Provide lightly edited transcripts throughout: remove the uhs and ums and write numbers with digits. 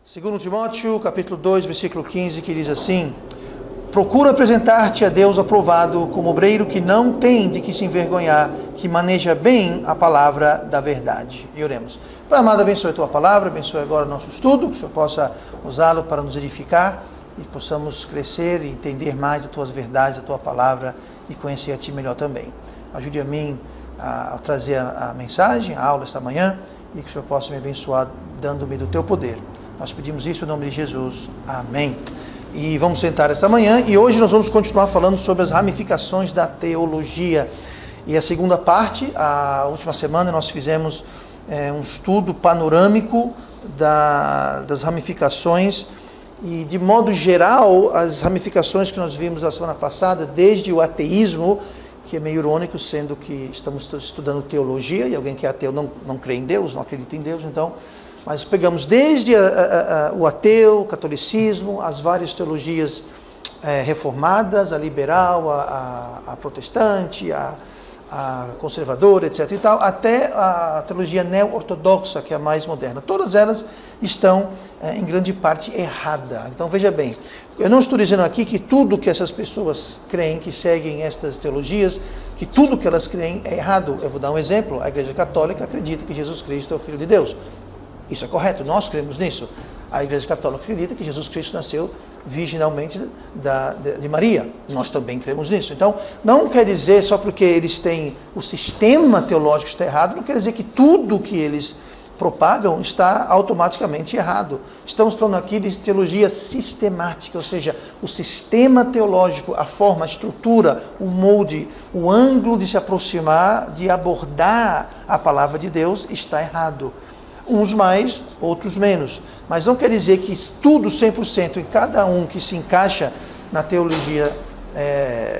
Segundo Timóteo, capítulo 2, versículo 15, que diz assim: procura apresentar-te a Deus aprovado como obreiro que não tem de que se envergonhar, que maneja bem a palavra da verdade. E oremos. Pai amado, abençoe a tua palavra, abençoe agora o nosso estudo, que o Senhor possa usá-lo para nos edificar e que possamos crescer e entender mais as tuas verdades, a tua palavra e conhecer a ti melhor também. Ajude a mim a trazer a mensagem, a aula esta manhã, e que o Senhor possa me abençoar dando-me do teu poder. Nós pedimos isso em nome de Jesus. Amém. E vamos sentar esta manhã e hoje nós vamos continuar falando sobre as ramificações da teologia. E a segunda parte, a última semana nós fizemos um estudo panorâmico das ramificações e, de modo geral, as ramificações que nós vimos a semana passada, desde o ateísmo, que é meio irônico, sendo que estamos estudando teologia e alguém que é ateu não crê em Deus, não acredita em Deus, então... Mas pegamos desde o ateu, o catolicismo, as várias teologias reformadas, a liberal, a protestante, a conservadora, etc. e tal, até a teologia neo-ortodoxa, que é a mais moderna. Todas elas estão, em grande parte, erradas. Então, veja bem, eu não estou dizendo aqui que tudo que essas pessoas creem, que seguem estas teologias, que tudo que elas creem é errado. Eu vou dar um exemplo. A Igreja Católica acredita que Jesus Cristo é o Filho de Deus. Isso é correto, nós cremos nisso. A Igreja Católica acredita que Jesus Cristo nasceu virginalmente de Maria. Nós também cremos nisso. Então, não quer dizer, só porque eles têm o sistema teológico está errado, não quer dizer que tudo que eles propagam está automaticamente errado. Estamos falando aqui de teologia sistemática, ou seja, o sistema teológico, a forma, a estrutura, o molde, o ângulo de se aproximar, de abordar a palavra de Deus está errado. Uns mais, outros menos. Mas não quer dizer que tudo 100% em cada um que se encaixa na teologia,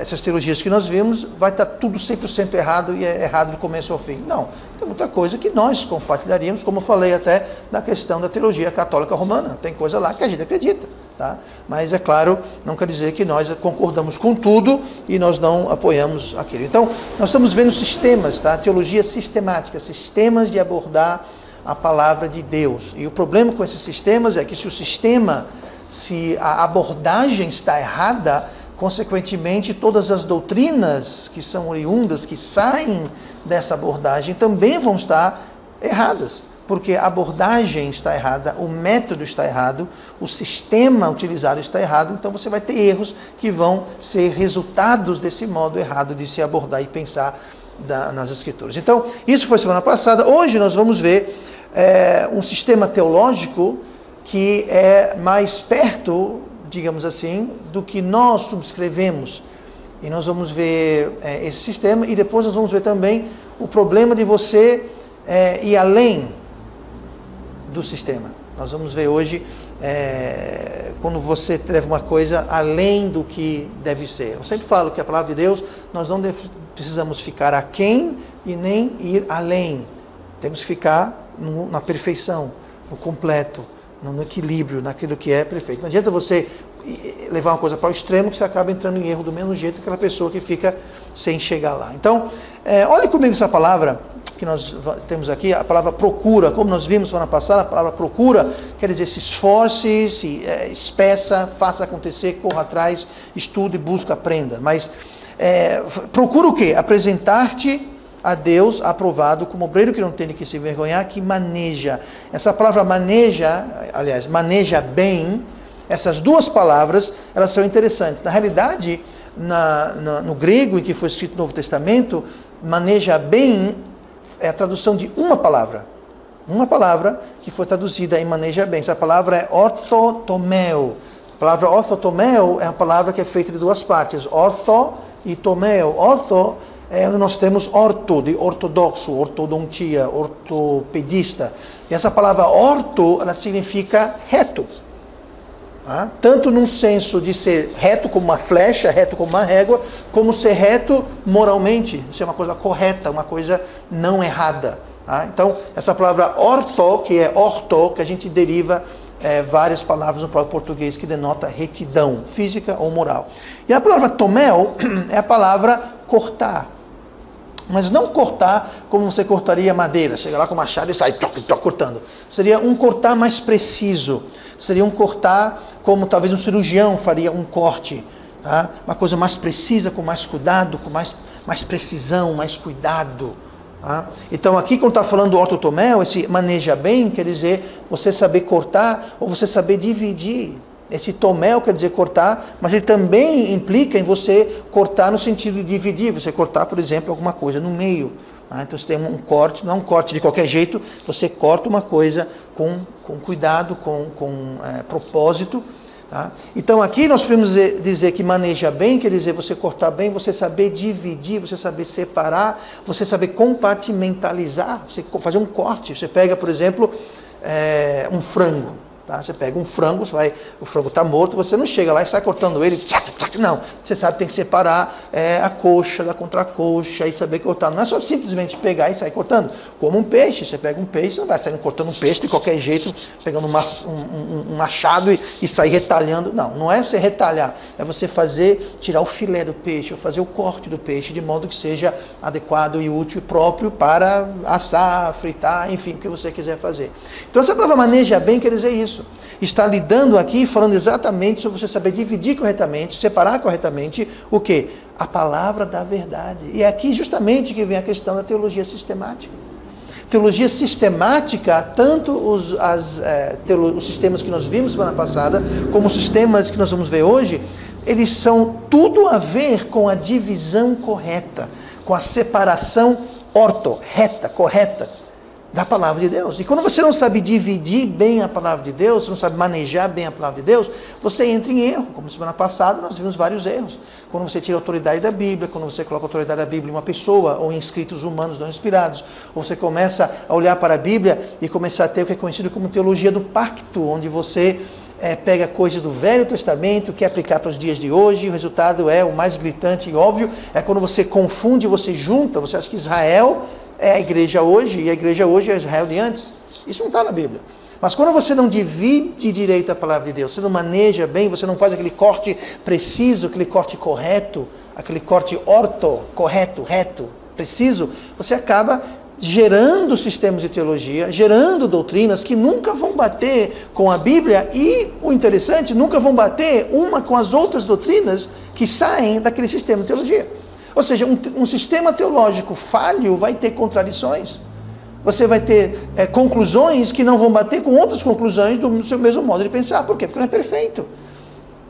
essas teologias que nós vimos, vai estar tudo 100% errado e é errado do começo ao fim. Não, tem muita coisa que nós compartilharíamos, como eu falei até da questão da teologia católica romana. Tem coisa lá que a gente acredita, tá? Mas é claro, não quer dizer que nós concordamos com tudo e nós não apoiamos aquilo. Então, nós estamos vendo sistemas, tá? Teologia sistemática, sistemas de abordar a palavra de Deus. E o problema com esses sistemas é que se a abordagem está errada, consequentemente todas as doutrinas que são oriundas, que saem dessa abordagem, também vão estar erradas. Porque a abordagem está errada, o método está errado, o sistema utilizado está errado, então você vai ter erros que vão ser resultados desse modo errado de se abordar e pensar nas Escrituras. Então, isso foi semana passada. Hoje nós vamos ver um sistema teológico que é mais perto, digamos assim, do que nós subscrevemos. E nós vamos ver esse sistema e depois nós vamos ver também o problema de você ir além do sistema. Nós vamos ver hoje quando você leva uma coisa além do que deve ser. Eu sempre falo que a palavra de Deus, nós não precisamos ficar aquém e nem ir além. Temos que ficar na perfeição, no completo, no equilíbrio, naquilo que é perfeito. Não adianta você levar uma coisa para o extremo que você acaba entrando em erro do mesmo jeito que aquela pessoa que fica sem chegar lá. Então, olhe comigo essa palavra que nós temos aqui, a palavra procura. Como nós vimos semana passada, a palavra procura quer dizer se esforce, se espeça, faça acontecer, corra atrás, estude, busque, aprenda. Mas procura o quê? Apresentar-te a Deus aprovado como obreiro que não tem de que se envergonhar, que maneja. Essa palavra maneja bem, essas duas palavras, elas são interessantes. Na realidade, no grego em que foi escrito o Novo Testamento, maneja bem é a tradução de uma palavra que foi traduzida em maneja bem. Essa palavra é orthotomeo. A palavra orthotomeo é uma palavra que é feita de duas partes, ortho e tomeo. Ortho nós temos orto, de ortodoxo, ortodontia, ortopedista. E essa palavra orto, ela significa reto. Tá? Tanto num senso de ser reto como uma flecha, reto como uma régua, como ser reto moralmente, ser uma coisa correta, uma coisa não errada. Tá? Então, essa palavra orto, que é orto, que a gente deriva várias palavras no próprio português que denota retidão, física ou moral. E a palavra tomel é a palavra cortar. Mas não cortar como você cortaria madeira. Chega lá com o machado e sai cortando. Seria um cortar mais preciso. Seria um cortar como talvez um cirurgião faria um corte. Tá? Uma coisa mais precisa, com mais cuidado, com mais precisão, mais cuidado. Tá? Então aqui quando está falando do ortotomel, esse maneja bem, quer dizer você saber cortar ou você saber dividir. Esse tomel quer dizer cortar, mas ele também implica em você cortar no sentido de dividir. Você cortar, por exemplo, alguma coisa no meio. Tá? Então você tem um corte, não é um corte de qualquer jeito, você corta uma coisa com cuidado, com propósito. Tá? Então aqui nós podemos dizer que maneja bem, quer dizer você cortar bem, você saber dividir, você saber separar, você saber compartimentalizar, você fazer um corte. Você pega, por exemplo, um frango. Tá? Você pega um frango, o frango está morto, você não chega lá e sai cortando ele, não. Você sabe que tem que separar a coxa da contracoxa e saber cortar. Não é só simplesmente pegar e sair cortando. Como um peixe, você pega um peixe, você não vai sair cortando um peixe de qualquer jeito, pegando um machado e sair retalhando. Não é você retalhar, é você tirar o filé do peixe, ou fazer o corte do peixe, de modo que seja adequado e útil e próprio para assar, fritar, enfim, o que você quiser fazer. Então essa palavra maneja bem quer dizer isso. Está lidando aqui, falando exatamente sobre você saber dividir corretamente, separar corretamente o quê? A palavra da verdade. E é aqui justamente que vem a questão da teologia sistemática. Teologia sistemática, tanto os sistemas que nós vimos semana passada, como os sistemas que nós vamos ver hoje, eles são tudo a ver com a divisão correta, com a separação reta, correta, da palavra de Deus. E quando você não sabe dividir bem a palavra de Deus, você não sabe manejar bem a palavra de Deus, você entra em erro. Como semana passada nós vimos vários erros. Quando você tira a autoridade da Bíblia, quando você coloca a autoridade da Bíblia em uma pessoa, ou em escritos humanos não inspirados, ou você começa a olhar para a Bíblia e começar a ter o que é conhecido como teologia do pacto, onde você pega coisas do Velho Testamento, quer aplicar para os dias de hoje, e o resultado é o mais gritante e óbvio, é quando você confunde, você junta, você acha que Israel é a igreja hoje, e a igreja hoje é Israel de antes. Isso não está na Bíblia. Mas quando você não divide direito a palavra de Deus, você não maneja bem, você não faz aquele corte preciso, aquele corte correto, aquele corte correto, reto, preciso, você acaba gerando sistemas de teologia, gerando doutrinas que nunca vão bater com a Bíblia e, o interessante, nunca vão bater uma com as outras doutrinas que saem daquele sistema de teologia. Ou seja, um sistema teológico falho vai ter contradições. Você vai ter conclusões que não vão bater com outras conclusões do seu mesmo modo de pensar. Por quê? Porque não é perfeito.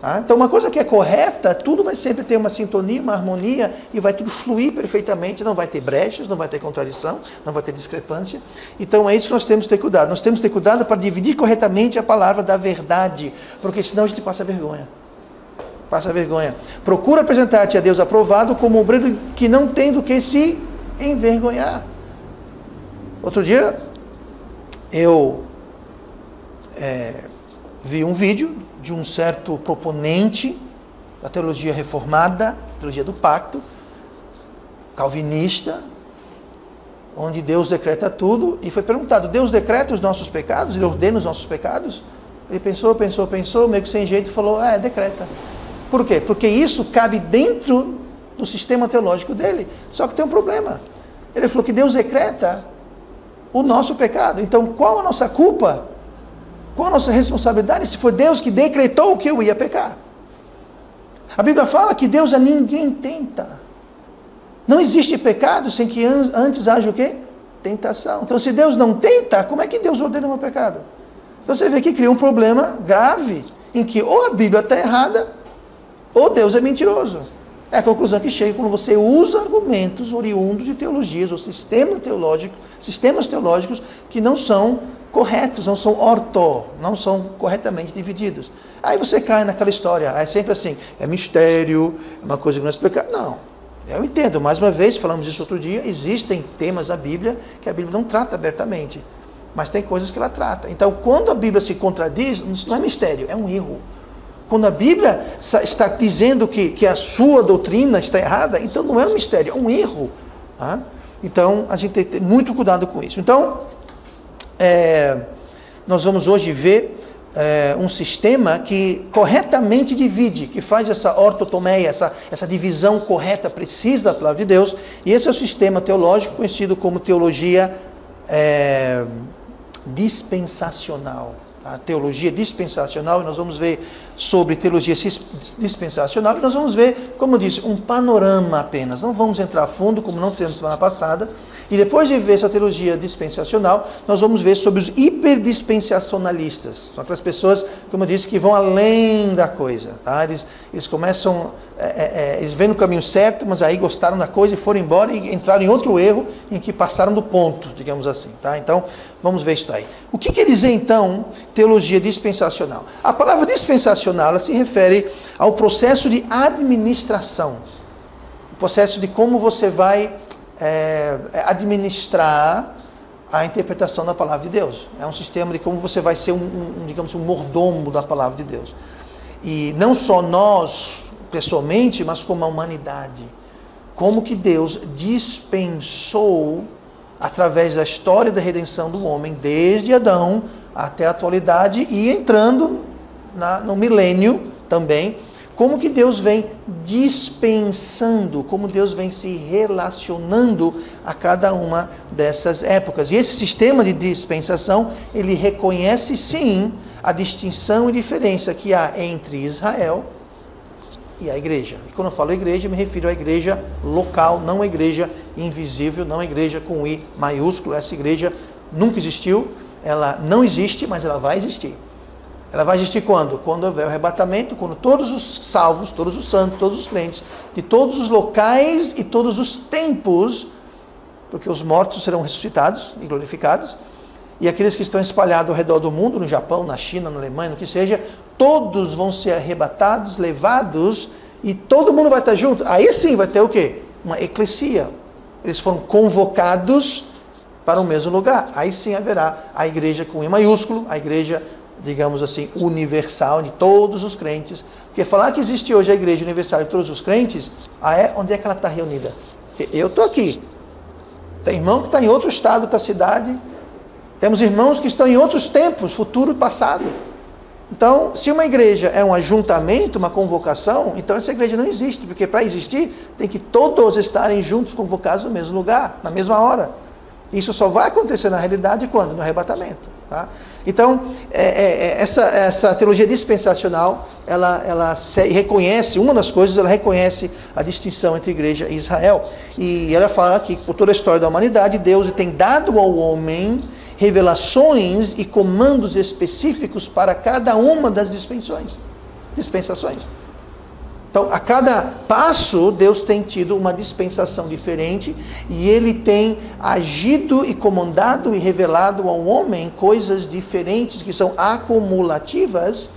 Tá? Então, uma coisa que é correta, tudo vai sempre ter uma sintonia, uma harmonia, e vai tudo fluir perfeitamente, não vai ter brechas, não vai ter contradição, não vai ter discrepância. Então, é isso que nós temos que ter cuidado. Nós temos que ter cuidado para dividir corretamente a palavra da verdade, porque senão a gente passa vergonha. Passa vergonha. Procura apresentar-te a Deus aprovado como um obreiro que não tem do que se envergonhar. Outro dia, eu vi um vídeo de um certo proponente da teologia reformada, teologia do pacto, calvinista, onde Deus decreta tudo, e foi perguntado, Deus decreta os nossos pecados? Ele ordena os nossos pecados? Ele pensou, meio que sem jeito, falou, decreta. Por quê? Porque isso cabe dentro do sistema teológico dele. Só que tem um problema. Ele falou que Deus decreta o nosso pecado. Então, qual a nossa culpa? Qual a nossa responsabilidade se foi Deus que decretou que eu ia pecar? A Bíblia fala que Deus a ninguém tenta. Não existe pecado sem que antes haja o quê? Tentação. Então, se Deus não tenta, como é que Deus ordena o meu pecado? Então, você vê que cria um problema grave, em que ou a Bíblia está errada, ou Deus é mentiroso. É a conclusão que chega quando você usa argumentos oriundos de teologias ou sistemas teológicos que não são corretos, não são corretamente divididos. Aí você cai naquela história, é sempre assim, é mistério, é uma coisa que não é explicada. Não, eu entendo, mais uma vez, falamos isso outro dia, existem temas da Bíblia que a Bíblia não trata abertamente, mas tem coisas que ela trata. Então, quando a Bíblia se contradiz, não é mistério, é um erro. Quando a Bíblia está dizendo que a sua doutrina está errada, então não é um mistério, é um erro. Tá? Então, a gente tem que ter muito cuidado com isso. Então, nós vamos hoje ver um sistema que corretamente divide, que faz essa ortotomeia, essa divisão correta, precisa da palavra de Deus. E esse é o sistema teológico conhecido como teologia dispensacional. A teologia dispensacional, e nós vamos ver sobre teologia dispensacional, e nós vamos ver, como eu disse, um panorama apenas. Não vamos entrar a fundo, como não fizemos semana passada. E depois de ver essa teologia dispensacional, nós vamos ver sobre os hiperdispensacionalistas. São aquelas pessoas, como eu disse, que vão além da coisa. Tá? Eles começam, eles vêm no caminho certo, mas aí gostaram da coisa e foram embora e entraram em outro erro, em que passaram do ponto, digamos assim. Tá? Então, vamos ver isso aí. O que quer dizer, então, teologia dispensacional? A palavra dispensacional, ela se refere ao processo de administração. O processo de como você vai administrar a interpretação da palavra de Deus. É um sistema de como você vai ser digamos, um mordomo da palavra de Deus. E não só nós, pessoalmente, mas como a humanidade. Como que Deus dispensou, através da história da redenção do homem, desde Adão até a atualidade, e entrando no milênio também, como que Deus vem dispensando, como Deus vem se relacionando a cada uma dessas épocas. E esse sistema de dispensação, ele reconhece sim a distinção e diferença que há entre Israel e a igreja. E quando eu falo igreja, me refiro à igreja local, não à igreja invisível, não à igreja com I maiúsculo. Essa igreja nunca existiu, ela não existe, mas ela vai existir. Ela vai existir quando? Quando houver o arrebatamento, quando todos os salvos, todos os santos, todos os crentes, de todos os locais e todos os tempos, porque os mortos serão ressuscitados e glorificados, e aqueles que estão espalhados ao redor do mundo, no Japão, na China, na Alemanha, no que seja, todos vão ser arrebatados, levados, e todo mundo vai estar junto. Aí sim vai ter o quê? Uma eclesia. Eles foram convocados para o mesmo lugar. Aí sim haverá a igreja com I maiúsculo, a igreja, digamos assim, universal de todos os crentes. Porque falar que existe hoje a igreja universal de todos os crentes, onde é que ela está reunida? Porque eu estou aqui. Tem irmão que está em outro estado, outra cidade. Temos irmãos que estão em outros tempos, futuro e passado. Então, se uma igreja é um ajuntamento, uma convocação, então essa igreja não existe, porque para existir, tem que todos estarem juntos, convocados no mesmo lugar, na mesma hora. Isso só vai acontecer na realidade quando? No arrebatamento. Tá? Então, essa teologia dispensacional, ela reconhece, uma das coisas, ela reconhece a distinção entre igreja e Israel. E ela fala que, por toda a história da humanidade, Deus tem dado ao homem revelações e comandos específicos para cada uma das dispensações. Então, a cada passo, Deus tem tido uma dispensação diferente, e Ele tem agido e comandado e revelado ao homem coisas diferentes que são acumulativas,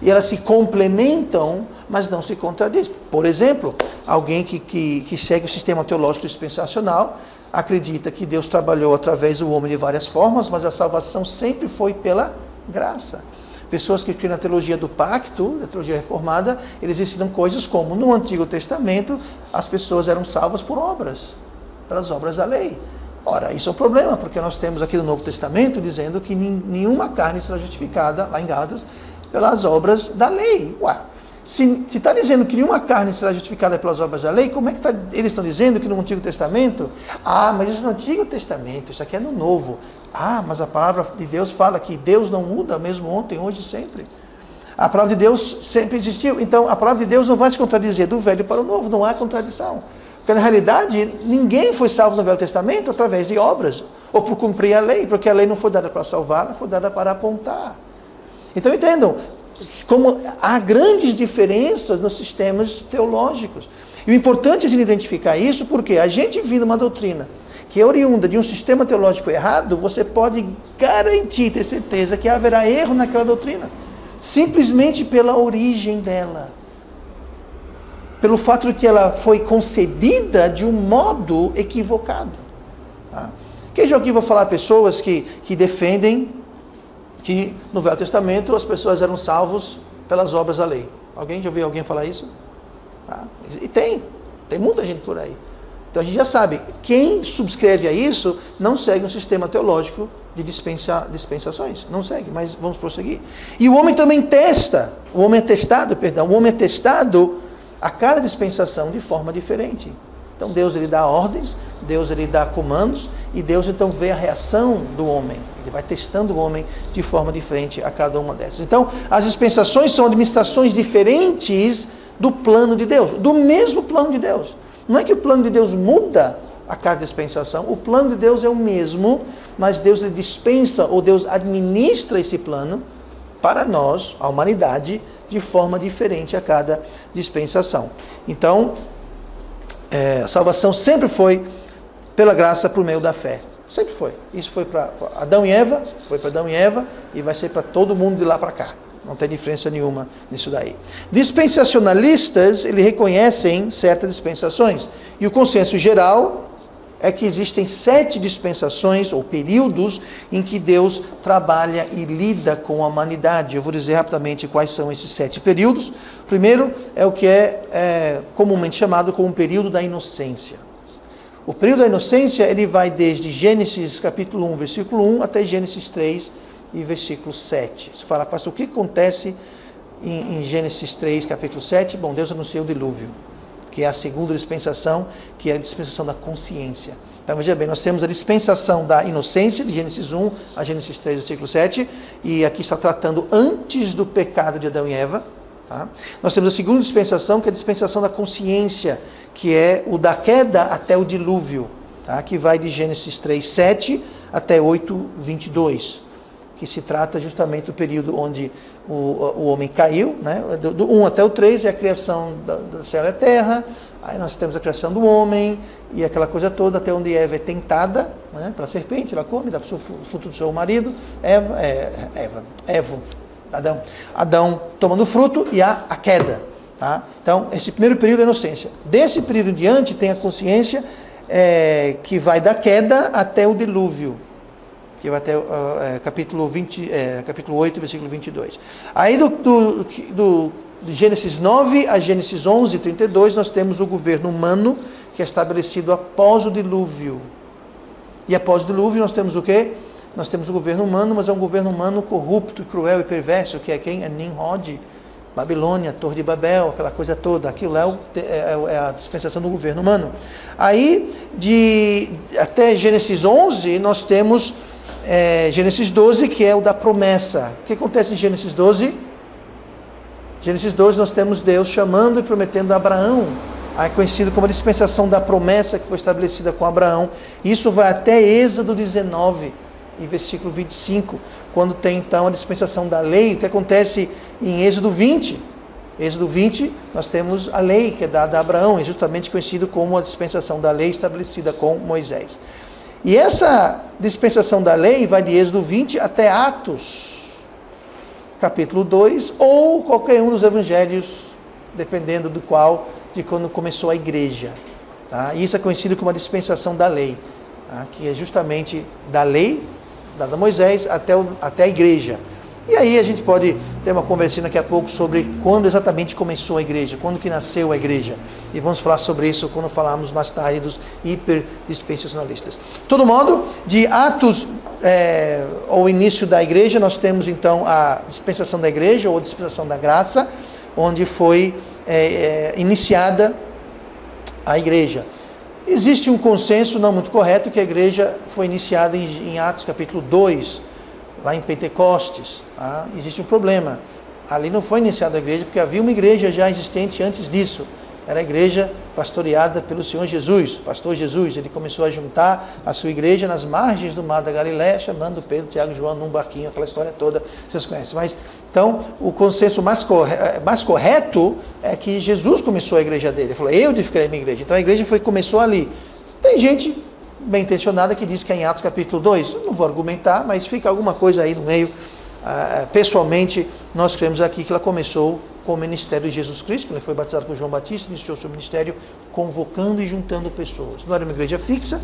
e elas se complementam, mas não se contradizem. Por exemplo, alguém que segue o sistema teológico dispensacional acredita que Deus trabalhou através do homem de várias formas, mas a salvação sempre foi pela graça. Pessoas que criam na teologia do pacto, da teologia reformada, eles ensinam coisas como, no Antigo Testamento, as pessoas eram salvas por obras, pelas obras da lei. Ora, isso é um problema, porque nós temos aqui no Novo Testamento dizendo que nenhuma carne será justificada, lá em Gálatas, pelas obras da lei. Ué, se está dizendo que nenhuma carne será justificada pelas obras da lei, como é que eles estão dizendo que no Antigo Testamento? Ah, mas isso é no Antigo Testamento, isso aqui é no Novo. Ah, mas a palavra de Deus fala que Deus não muda, mesmo ontem, hoje e sempre. A palavra de Deus sempre existiu. Então, a palavra de Deus não vai se contradizer do velho para o novo, não há contradição. Porque, na realidade, ninguém foi salvo no Velho Testamento através de obras, ou por cumprir a lei, porque a lei não foi dada para salvar, ela foi dada para apontar. Então, entendam, como há grandes diferenças nos sistemas teológicos. E o importante é a gente identificar isso, porque a gente vindo uma doutrina que é oriunda de um sistema teológico errado, você pode garantir, ter certeza que haverá erro naquela doutrina, simplesmente pela origem dela, pelo fato de que ela foi concebida de um modo equivocado. Tá? Que já aqui vou falar pessoas que defendem que no Velho Testamento as pessoas eram salvos pelas obras da lei. Alguém já ouviu alguém falar isso? Tá? E tem muita gente por aí. Então a gente já sabe, quem subscreve a isso não segue um sistema teológico de dispensações. Não segue, mas vamos prosseguir. E o homem também testa, o homem é testado a cada dispensação de forma diferente. Então Deus ele dá ordens, Deus ele dá comandos, e Deus então vê a reação do homem. Ele vai testando o homem de forma diferente a cada uma dessas. Então, as dispensações são administrações diferentes do plano de Deus, do mesmo plano de Deus. Não é que o plano de Deus muda a cada dispensação, o plano de Deus é o mesmo, mas Deus ele dispensa, ou Deus administra esse plano para nós, a humanidade, de forma diferente a cada dispensação. Então, a salvação sempre foi pela graça por meio da fé. Sempre foi. Isso foi para Adão e Eva, e vai ser para todo mundo de lá para cá. Não tem diferença nenhuma nisso daí. Dispensacionalistas, eles reconhecem certas dispensações. E o consenso geral é que existem 7 dispensações ou períodos em que Deus trabalha e lida com a humanidade. Eu vou dizer rapidamente quais são esses 7 períodos. Primeiro é o que é comumente chamado como o período da inocência. O período da inocência ele vai desde Gênesis capítulo 1, versículo 1 até Gênesis 3 e versículo 7. Você fala, pastor, o que acontece em Gênesis 3, capítulo 7? Bom, Deus anuncia o dilúvio, que é a segunda dispensação, que é a dispensação da consciência. Então, veja bem, nós temos a dispensação da inocência, de Gênesis 1 a Gênesis 3, versículo 7, e aqui está tratando antes do pecado de Adão e Eva. Tá? Nós temos a segunda dispensação, que é a dispensação da consciência, que é o da queda até o dilúvio, tá? Que vai de Gênesis 3, 7 até 8, 22, que se trata justamente do período onde o homem caiu, né? Do 1 até o 3 é a criação do céu e a terra, aí nós temos a criação do homem, e aquela coisa toda, até onde Eva é tentada, né? Pela serpente, ela come, dá para o fruto do seu marido, Adão tomando fruto e a queda. Tá? Então, esse primeiro período é a inocência. Desse período em diante tem a consciência que vai da queda até o dilúvio, que vai até capítulo 8, versículo 22. Aí de Gênesis 9 a Gênesis 11, 32, nós temos o governo humano, que é estabelecido após o dilúvio. E após o dilúvio nós temos o quê? Nós temos o governo humano, mas é um governo humano corrupto, cruel e perverso, que é quem? É Nimrod, Babilônia, Torre de Babel, aquela coisa toda. Aquilo é a dispensação do governo humano. Aí, até Gênesis 11, nós temos Gênesis 12, que é o da promessa. O que acontece em Gênesis 12? Gênesis 12, nós temos Deus chamando e prometendo a Abraão. É conhecido como a dispensação da promessa que foi estabelecida com Abraão. Isso vai até Êxodo 19. E versículo 25, quando tem então a dispensação da lei. O que acontece em Êxodo 20? Êxodo 20, nós temos a lei que é dada a Abraão, é justamente conhecido como a dispensação da lei estabelecida com Moisés. E essa dispensação da lei vai de Êxodo 20 até Atos, capítulo 2, ou qualquer um dos evangelhos, dependendo de quando começou a igreja. Tá? E isso é conhecido como a dispensação da lei, tá? Que é justamente da lei dada a Moisés até a igreja. E aí a gente pode ter uma conversinha daqui a pouco sobre quando exatamente começou a igreja, quando que nasceu a igreja. E vamos falar sobre isso quando falarmos mais tarde dos hiperdispensacionalistas. De todo modo, de Atos ao início da igreja, nós temos então a dispensação da igreja, ou a dispensação da graça, onde foi iniciada a igreja. Existe um consenso não muito correto que a igreja foi iniciada em Atos capítulo 2, lá em Pentecostes. Tá? Existe um problema. Ali não foi iniciada a igreja, porque havia uma igreja já existente antes disso. Era a igreja pastoreada pelo Senhor Jesus, pastor Jesus. Ele começou a juntar a sua igreja nas margens do mar da Galileia, chamando Pedro, Tiago e João num barquinho, aquela história toda, vocês conhecem. Mas, então, o consenso mais correto é que Jesus começou a igreja dele. Ele falou, eu edificarei a minha igreja. Então a igreja começou ali. Tem gente bem intencionada que diz que é em Atos capítulo 2. Eu não vou argumentar, mas fica alguma coisa aí no meio. Pessoalmente, nós cremos aqui que ela começou com o ministério de Jesus Cristo, quando ele foi batizado por João Batista, iniciou seu ministério convocando e juntando pessoas. Não era uma igreja fixa,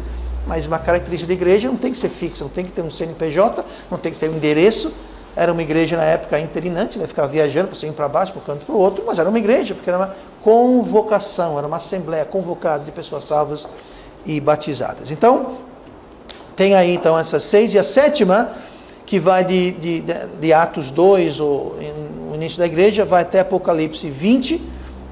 mas uma característica da igreja não tem que ser fixa, não tem que ter um CNPJ, não tem que ter um endereço. Era uma igreja na época interinante, né? Ficava viajando para cima e para baixo, para um canto para o outro, mas era uma igreja, porque era uma convocação, era uma assembleia convocada de pessoas salvas e batizadas. Então, tem aí então essas 6, e a 7ª, que vai de Atos 2, o início da igreja, vai até Apocalipse 20,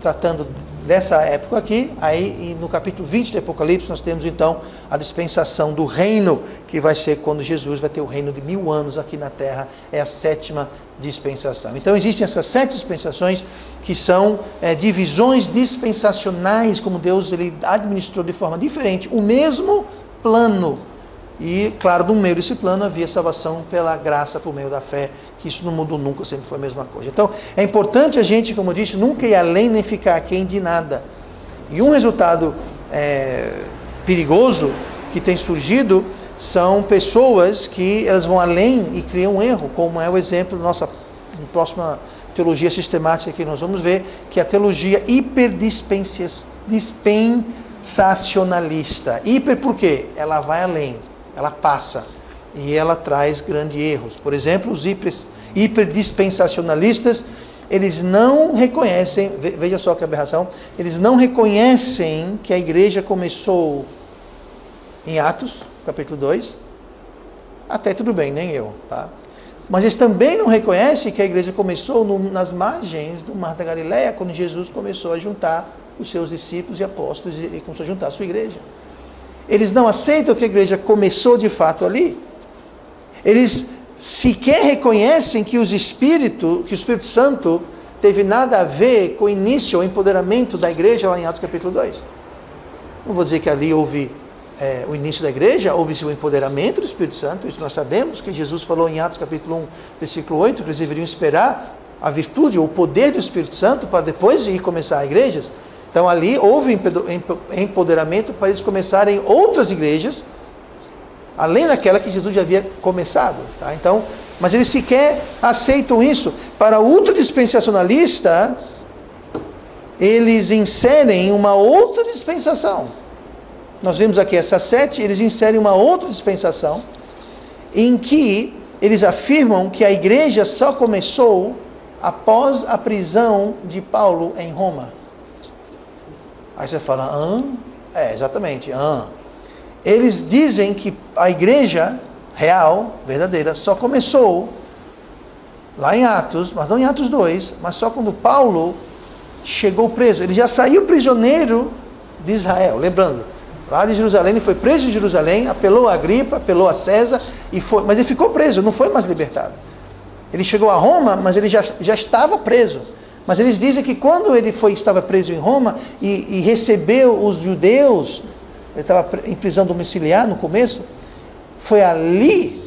tratando dessa época aqui. Aí, e no capítulo 20 de Apocalipse, nós temos então a dispensação do reino, que vai ser quando Jesus vai ter o reino de 1000 anos aqui na terra. É a 7ª dispensação. Então existem essas 7 dispensações, que são divisões dispensacionais, como Deus ele administrou de forma diferente o mesmo plano. E, claro, no meio desse plano havia salvação pela graça, por meio da fé, que isso não mudou nunca, sempre foi a mesma coisa. Então, é importante a gente, como eu disse, nunca ir além nem ficar aquém de nada. E um resultado perigoso que tem surgido são pessoas que elas vão além e criam um erro, como é o exemplo da nossa próxima teologia sistemática que nós vamos ver, que é a teologia hiperdispensacionalista. Hiper por quê? Ela vai além. Ela passa e ela traz grandes erros. Por exemplo, os hiperdispensacionalistas, eles não reconhecem, veja só que aberração, eles não reconhecem que a igreja começou em Atos, capítulo 2, até tudo bem, nem eu, tá? Mas eles também não reconhecem que a igreja começou nas margens do Mar da Galileia, quando Jesus começou a juntar os seus discípulos e apóstolos e começou a juntar a sua igreja. Eles não aceitam que a igreja começou de fato ali. Eles sequer reconhecem que o Espírito Santo teve nada a ver com o início, o empoderamento da igreja lá em Atos capítulo 2. Não vou dizer que ali houve o início da igreja, houve o empoderamento do Espírito Santo. Isso nós sabemos, que Jesus falou em Atos capítulo 1, versículo 8, que eles deveriam esperar a virtude ou o poder do Espírito Santo para depois ir começar igrejas. Então ali houve empoderamento para eles começarem outras igrejas, além daquela que Jesus já havia começado. Tá? Então, mas eles sequer aceitam isso. Para o ultradispensacionalista, eles inserem uma outra dispensação. Nós vimos aqui essas 7, eles inserem uma outra dispensação, em que eles afirmam que a igreja só começou após a prisão de Paulo em Roma. Aí você fala, exatamente, Eles dizem que a igreja real, verdadeira, só começou lá em Atos, mas não em Atos 2, mas só quando Paulo chegou preso. Ele já saiu prisioneiro de Israel, lembrando, lá de Jerusalém, ele foi preso em Jerusalém, apelou a Agripa, apelou a César, mas ele ficou preso, não foi mais libertado. Ele chegou a Roma, mas ele já estava preso. Mas eles dizem que quando ele estava preso em Roma e recebeu os judeus, ele estava em prisão domiciliar no começo, foi ali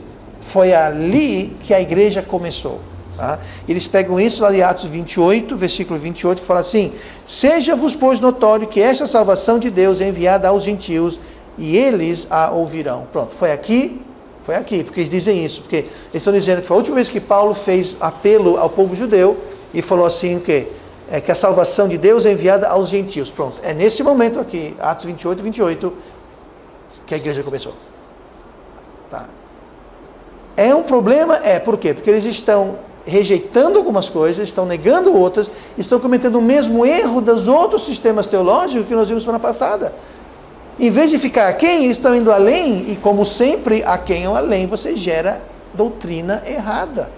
que a igreja começou. Tá? Eles pegam isso lá de Atos 28, versículo 28, que fala assim: seja-vos, pois, notório que esta salvação de Deus é enviada aos gentios, e eles a ouvirão. Pronto, foi aqui, porque eles dizem isso, porque eles estão dizendo que foi a última vez que Paulo fez apelo ao povo judeu, e falou assim, o quê? Que a salvação de Deus é enviada aos gentios. Pronto, é nesse momento aqui, Atos 28, 28, que a igreja começou. Tá? É um problema? Por quê? Porque eles estão rejeitando algumas coisas, estão negando outras, estão cometendo o mesmo erro dos outros sistemas teológicos que nós vimos semana passada. Em vez de ficar aquém, eles estão indo além, e como sempre, aquém ou além, você gera doutrina errada,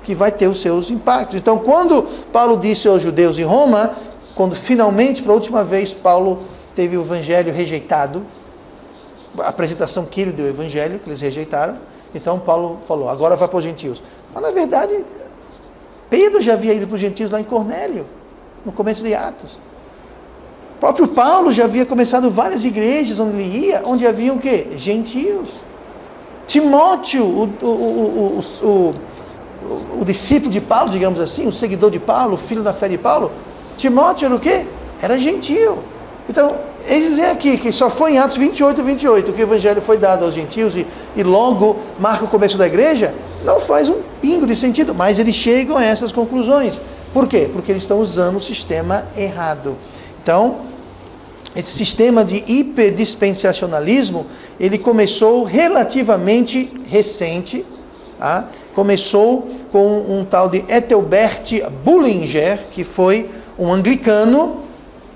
que vai ter os seus impactos. Então, quando Paulo disse aos judeus em Roma, quando finalmente, pela última vez, Paulo teve o evangelho rejeitado, a apresentação que ele deu ao evangelho, que eles rejeitaram, então Paulo falou, agora vai para os gentios. Mas, na verdade, Pedro já havia ido para os gentios lá em Cornélio, no começo de Atos. O próprio Paulo já havia começado várias igrejas onde ele ia, onde haviam o quê? Gentios. Timóteo, o discípulo de Paulo, digamos assim, o seguidor de Paulo, o filho da fé de Paulo, Timóteo era o quê? Era gentio. Então, eles dizem aqui que só foi em Atos 28, 28 que o evangelho foi dado aos gentios e logo marca o começo da igreja. Não faz um pingo de sentido, mas eles chegam a essas conclusões. Por quê? Porque eles estão usando o sistema errado. Então, esse sistema de hiperdispensacionalismo, ele começou relativamente recente, tá? Começou com um tal de Ethelbert Bullinger, que foi um anglicano.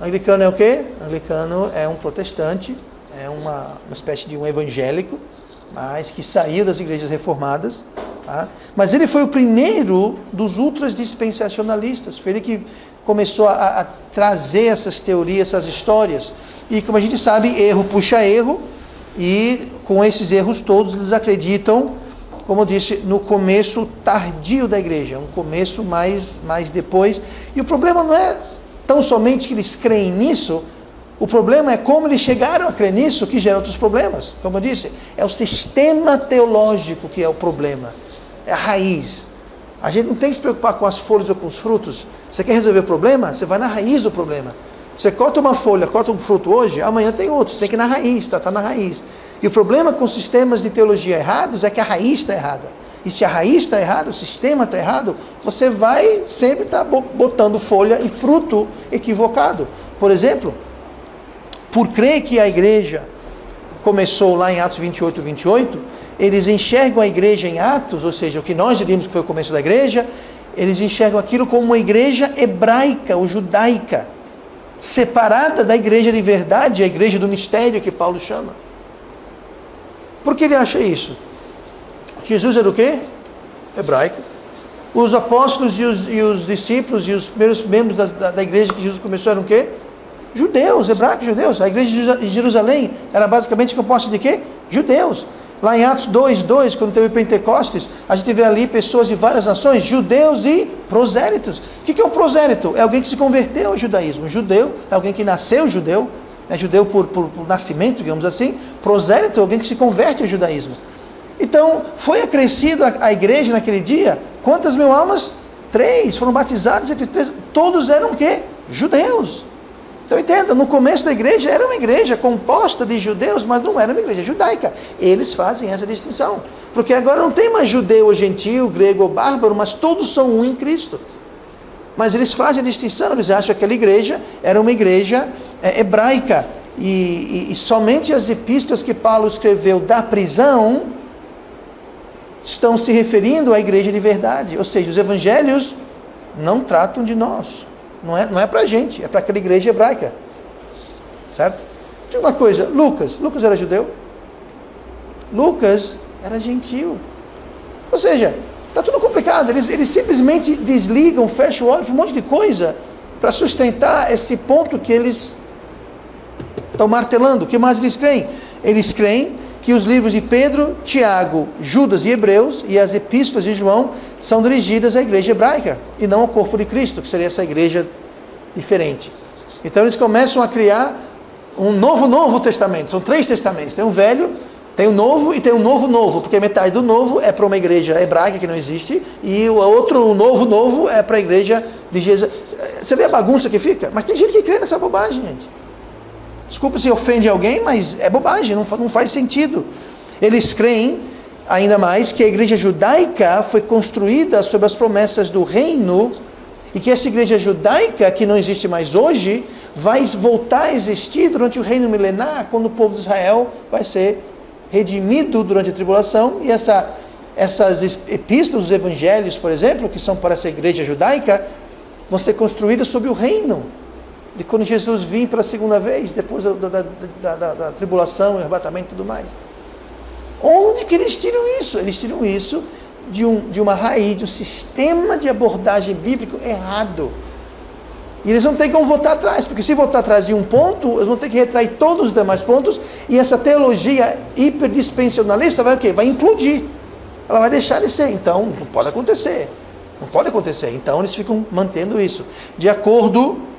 Anglicano é o quê? Anglicano é um protestante, é uma espécie de um evangélico, mas que saiu das igrejas reformadas. Tá? Mas ele foi o primeiro dos ultras dispensacionalistas. Foi ele que começou a trazer essas teorias, essas histórias. E como a gente sabe, erro puxa erro, e com esses erros todos eles acreditam, como eu disse, no começo tardio da igreja, um começo mais depois. E o problema não é tão somente que eles creem nisso, o problema é como eles chegaram a crer nisso, que gera outros problemas. Como eu disse, é o sistema teológico que é o problema, é a raiz. A gente não tem que se preocupar com as folhas ou com os frutos. Você quer resolver o problema? Você vai na raiz do problema. Você corta uma folha, corta um fruto hoje, amanhã tem outro. Você tem que ir na raiz, tá na raiz. E o problema com sistemas de teologia errados é que a raiz está errada. E se a raiz está errada, o sistema está errado, você vai sempre estar botando folha e fruto equivocado. Por exemplo, por crer que a igreja começou lá em Atos 28, 28, eles enxergam a igreja em Atos, ou seja, o que nós diríamos que foi o começo da igreja, eles enxergam aquilo como uma igreja hebraica ou judaica, separada da igreja de verdade, a igreja do mistério que Paulo chama. Por que ele acha isso? Jesus era o quê? Hebraico. Os apóstolos e os discípulos e os primeiros membros da igreja que Jesus começou eram o quê? Judeus, hebraicos, judeus. A igreja de Jerusalém era basicamente composta de quê? Judeus. Lá em Atos 2:2, quando teve Pentecostes, a gente vê ali pessoas de várias nações, judeus e prosélitos. O que é um prosélito? É alguém que se converteu ao judaísmo. Judeu é alguém que nasceu judeu, é judeu por nascimento, digamos assim. Prosélito é alguém que se converte ao judaísmo. Então, foi acrescido a igreja naquele dia. Quantas mil almas? 3 foram batizados, todos eram o quê? Judeus. Então entenda, no começo da igreja era uma igreja composta de judeus, mas não era uma igreja judaica. Eles fazem essa distinção. Porque agora não tem mais judeu ou gentil, grego ou bárbaro, mas todos são um em Cristo. Mas eles fazem a distinção, eles acham que aquela igreja era uma igreja hebraica. E somente as epístolas que Paulo escreveu da prisão estão se referindo à igreja de verdade. Ou seja, os evangelhos não tratam de nós. Não é para a gente, é para aquela igreja hebraica. Certo? Diga uma coisa, Lucas era judeu? Lucas era gentil. Ou seja, está tudo complicado. Eles simplesmente desligam, fecham o olho para um monte de coisa para sustentar esse ponto que eles estão martelando. O que mais eles creem? Eles creem que os livros de Pedro, Tiago, Judas e Hebreus e as epístolas de João são dirigidas à igreja hebraica e não ao corpo de Cristo, que seria essa igreja diferente. Então eles começam a criar um Novo Testamento. São 3 testamentos. Tem o Velho, tem o Novo e tem o Novo, porque metade do Novo é para uma igreja hebraica que não existe e o Novo é para a igreja de Jesus. Você vê a bagunça que fica? Mas tem gente que crê nessa bobagem, gente. Desculpa se ofende alguém, mas é bobagem, não faz sentido. Eles creem, ainda mais, que a igreja judaica foi construída sob as promessas do reino, e que essa igreja judaica, que não existe mais hoje, vai voltar a existir durante o reino milenar, quando o povo de Israel vai ser redimido durante a tribulação, e essas epístolas, os evangelhos, por exemplo, que são para essa igreja judaica, vão ser construídas sob o reino de quando Jesus vir pela segunda vez, depois da tribulação, arrebatamento e tudo mais. Onde que eles tiram isso? Eles tiram isso de uma raiz, de um sistema de abordagem bíblico errado. E eles não têm como voltar atrás, porque se voltar atrás em um ponto, eles vão ter que retrair todos os demais pontos, e essa teologia hiperdispensacionalista vai o quê? Vai implodir. Ela vai deixar de ser. Então, não pode acontecer. Não pode acontecer. Então, eles ficam mantendo isso. De acordo...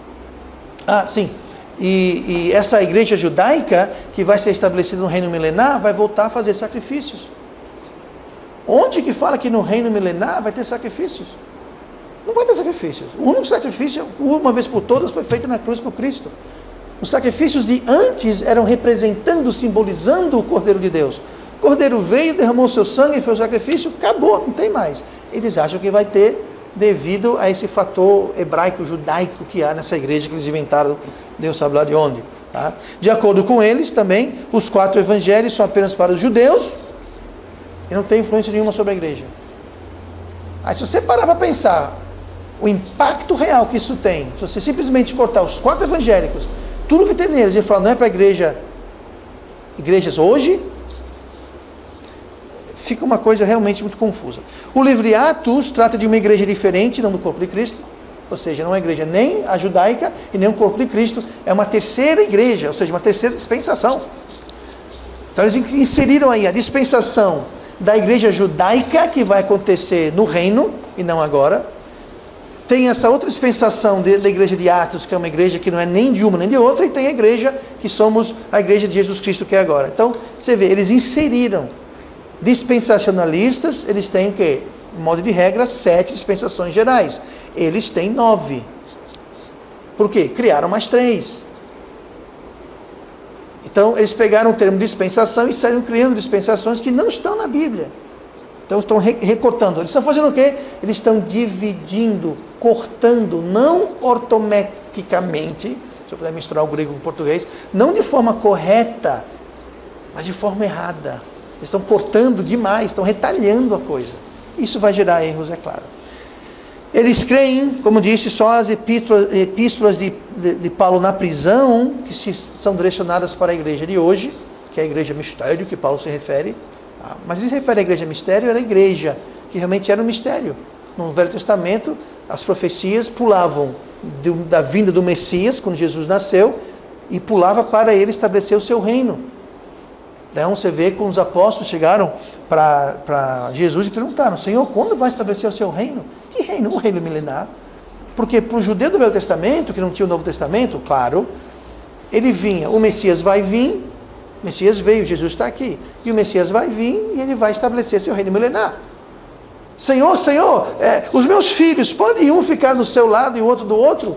E essa igreja judaica, que vai ser estabelecida no reino milenar, vai voltar a fazer sacrifícios. Onde que fala que no reino milenar vai ter sacrifícios? Não vai ter sacrifícios. O único sacrifício, uma vez por todas, foi feito na cruz por Cristo. Os sacrifícios de antes eram representando, simbolizando o Cordeiro de Deus. O Cordeiro veio, derramou seu sangue, foi o sacrifício, acabou, não tem mais. Eles acham que vai ter, devido a esse fator hebraico-judaico que há nessa igreja que eles inventaram, Deus sabe lá de onde. Tá? De acordo com eles, também, os 4 evangelhos são apenas para os judeus e não tem influência nenhuma sobre a igreja. Aí se você parar para pensar o impacto real que isso tem, se você simplesmente cortar os 4 evangélicos, tudo que tem neles, e falar, não é para igrejas hoje, fica uma coisa realmente muito confusa. O livro de Atos trata de uma igreja diferente, não do corpo de Cristo. Ou seja, não é uma igreja nem a judaica e nem o corpo de Cristo. É uma terceira igreja, ou seja, uma terceira dispensação. Então eles inseriram aí a dispensação da igreja judaica, que vai acontecer no reino, e não agora. Tem essa outra dispensação da igreja de Atos, que é uma igreja que não é nem de uma nem de outra, e tem a igreja que somos a igreja de Jesus Cristo, que é agora. Então, você vê, eles inseriram dispensacionalistas, eles têm o quê? Em modo de regra, 7 dispensações gerais. Eles têm 9. Por quê? Criaram mais 3. Então, eles pegaram o termo dispensação e saíram criando dispensações que não estão na Bíblia. Então, estão recortando. Eles estão fazendo o quê? Eles estão dividindo, cortando, não ortometicamente, se eu puder misturar o grego com o português, não de forma correta, mas de forma errada. Eles estão cortando demais, estão retalhando a coisa. Isso vai gerar erros, é claro. Eles creem, como disse, só as epístolas de Paulo na prisão, que são direcionadas para a igreja de hoje, que é a igreja mistério, que Paulo se refere. Mas ele se refere à igreja mistério, era a igreja, que realmente era um mistério. No Velho Testamento, as profecias pulavam da vinda do Messias, quando Jesus nasceu, e pulava para ele estabelecer o seu reino. Então você vê que os apóstolos chegaram para Jesus e perguntaram: Senhor, quando vai estabelecer o seu reino? Que reino? O reino milenar. Porque para o judeu do Velho Testamento, que não tinha o Novo Testamento, claro, ele vinha, o Messias vai vir, o Messias veio, Jesus está aqui, e o Messias vai vir e ele vai estabelecer seu reino milenar. Senhor, Senhor, os meus filhos, podem um ficar do seu lado e o outro do outro?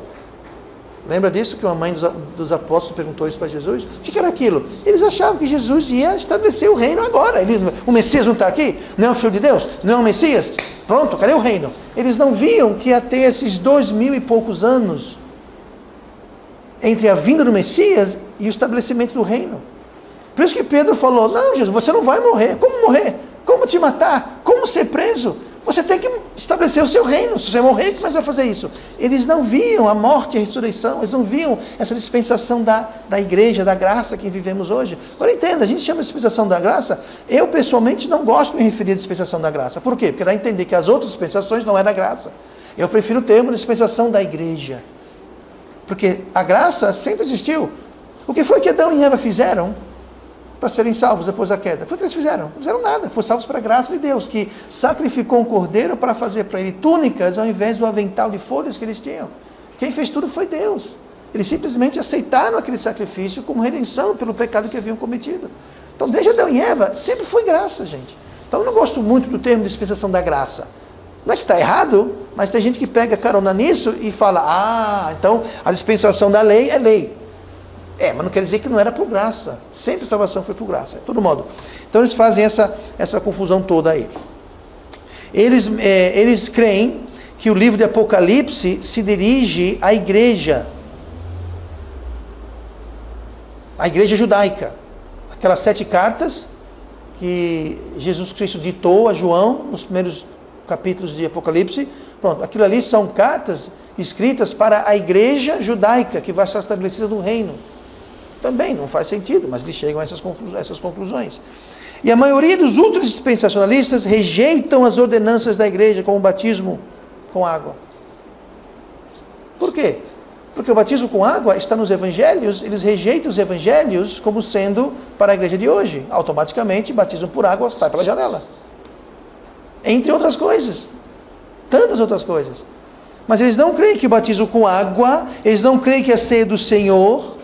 Lembra disso que uma mãe dos apóstolos perguntou isso para Jesus? O que era aquilo? Eles achavam que Jesus ia estabelecer o reino agora. O Messias não está aqui? Não é o Filho de Deus? Não é o Messias? Pronto, cadê o reino? Eles não viam que ia ter esses 2000 e poucos anos entre a vinda do Messias e o estabelecimento do reino. Por isso que Pedro falou: não, Jesus, você não vai morrer. Como morrer? Como te matar? Como ser preso? Você tem que estabelecer o seu reino. Se você morrer, como é que vai fazer isso? Eles não viam a morte e a ressurreição. Eles não viam essa dispensação da igreja, da graça que vivemos hoje. Agora entenda, a gente chama de dispensação da graça. Eu pessoalmente não gosto de me referir à dispensação da graça. Por quê? Porque dá a entender que as outras dispensações não é da graça. Eu prefiro o termo dispensação da igreja. Porque a graça sempre existiu. O que foi que Adão e Eva fizeram para serem salvos depois da queda? Foi o que eles fizeram? Não fizeram nada. Foram salvos para a graça de Deus, que sacrificou um cordeiro para fazer para ele túnicas ao invés do avental de folhas que eles tinham. Quem fez tudo foi Deus. Eles simplesmente aceitaram aquele sacrifício como redenção pelo pecado que haviam cometido. Então, desde Adão e Eva, sempre foi graça, gente. Então, eu não gosto muito do termo dispensação da graça. Não é que está errado, mas tem gente que pega carona nisso e fala: então a dispensação da lei é lei. Mas não quer dizer que não era por graça. Sempre a salvação foi por graça, de todo modo. Então eles fazem essa confusão toda aí. Eles creem que o livro de Apocalipse se dirige à igreja judaica. Aquelas 7 cartas que Jesus Cristo ditou a João nos primeiros capítulos de Apocalipse. Pronto, aquilo ali são cartas escritas para a igreja judaica que vai estar estabelecida no reino. Também não faz sentido, mas eles chegam a essas conclusões. E a maioria dos outros dispensacionalistas rejeitam as ordenanças da igreja, como o batismo com água. Por quê? Porque o batismo com água está nos evangelhos. Eles rejeitam os evangelhos como sendo para a igreja de hoje. Automaticamente, batismo por água sai pela janela. Entre outras coisas. Tantas outras coisas. Mas eles não creem que o batismo com água, eles não creem que a ceia do Senhor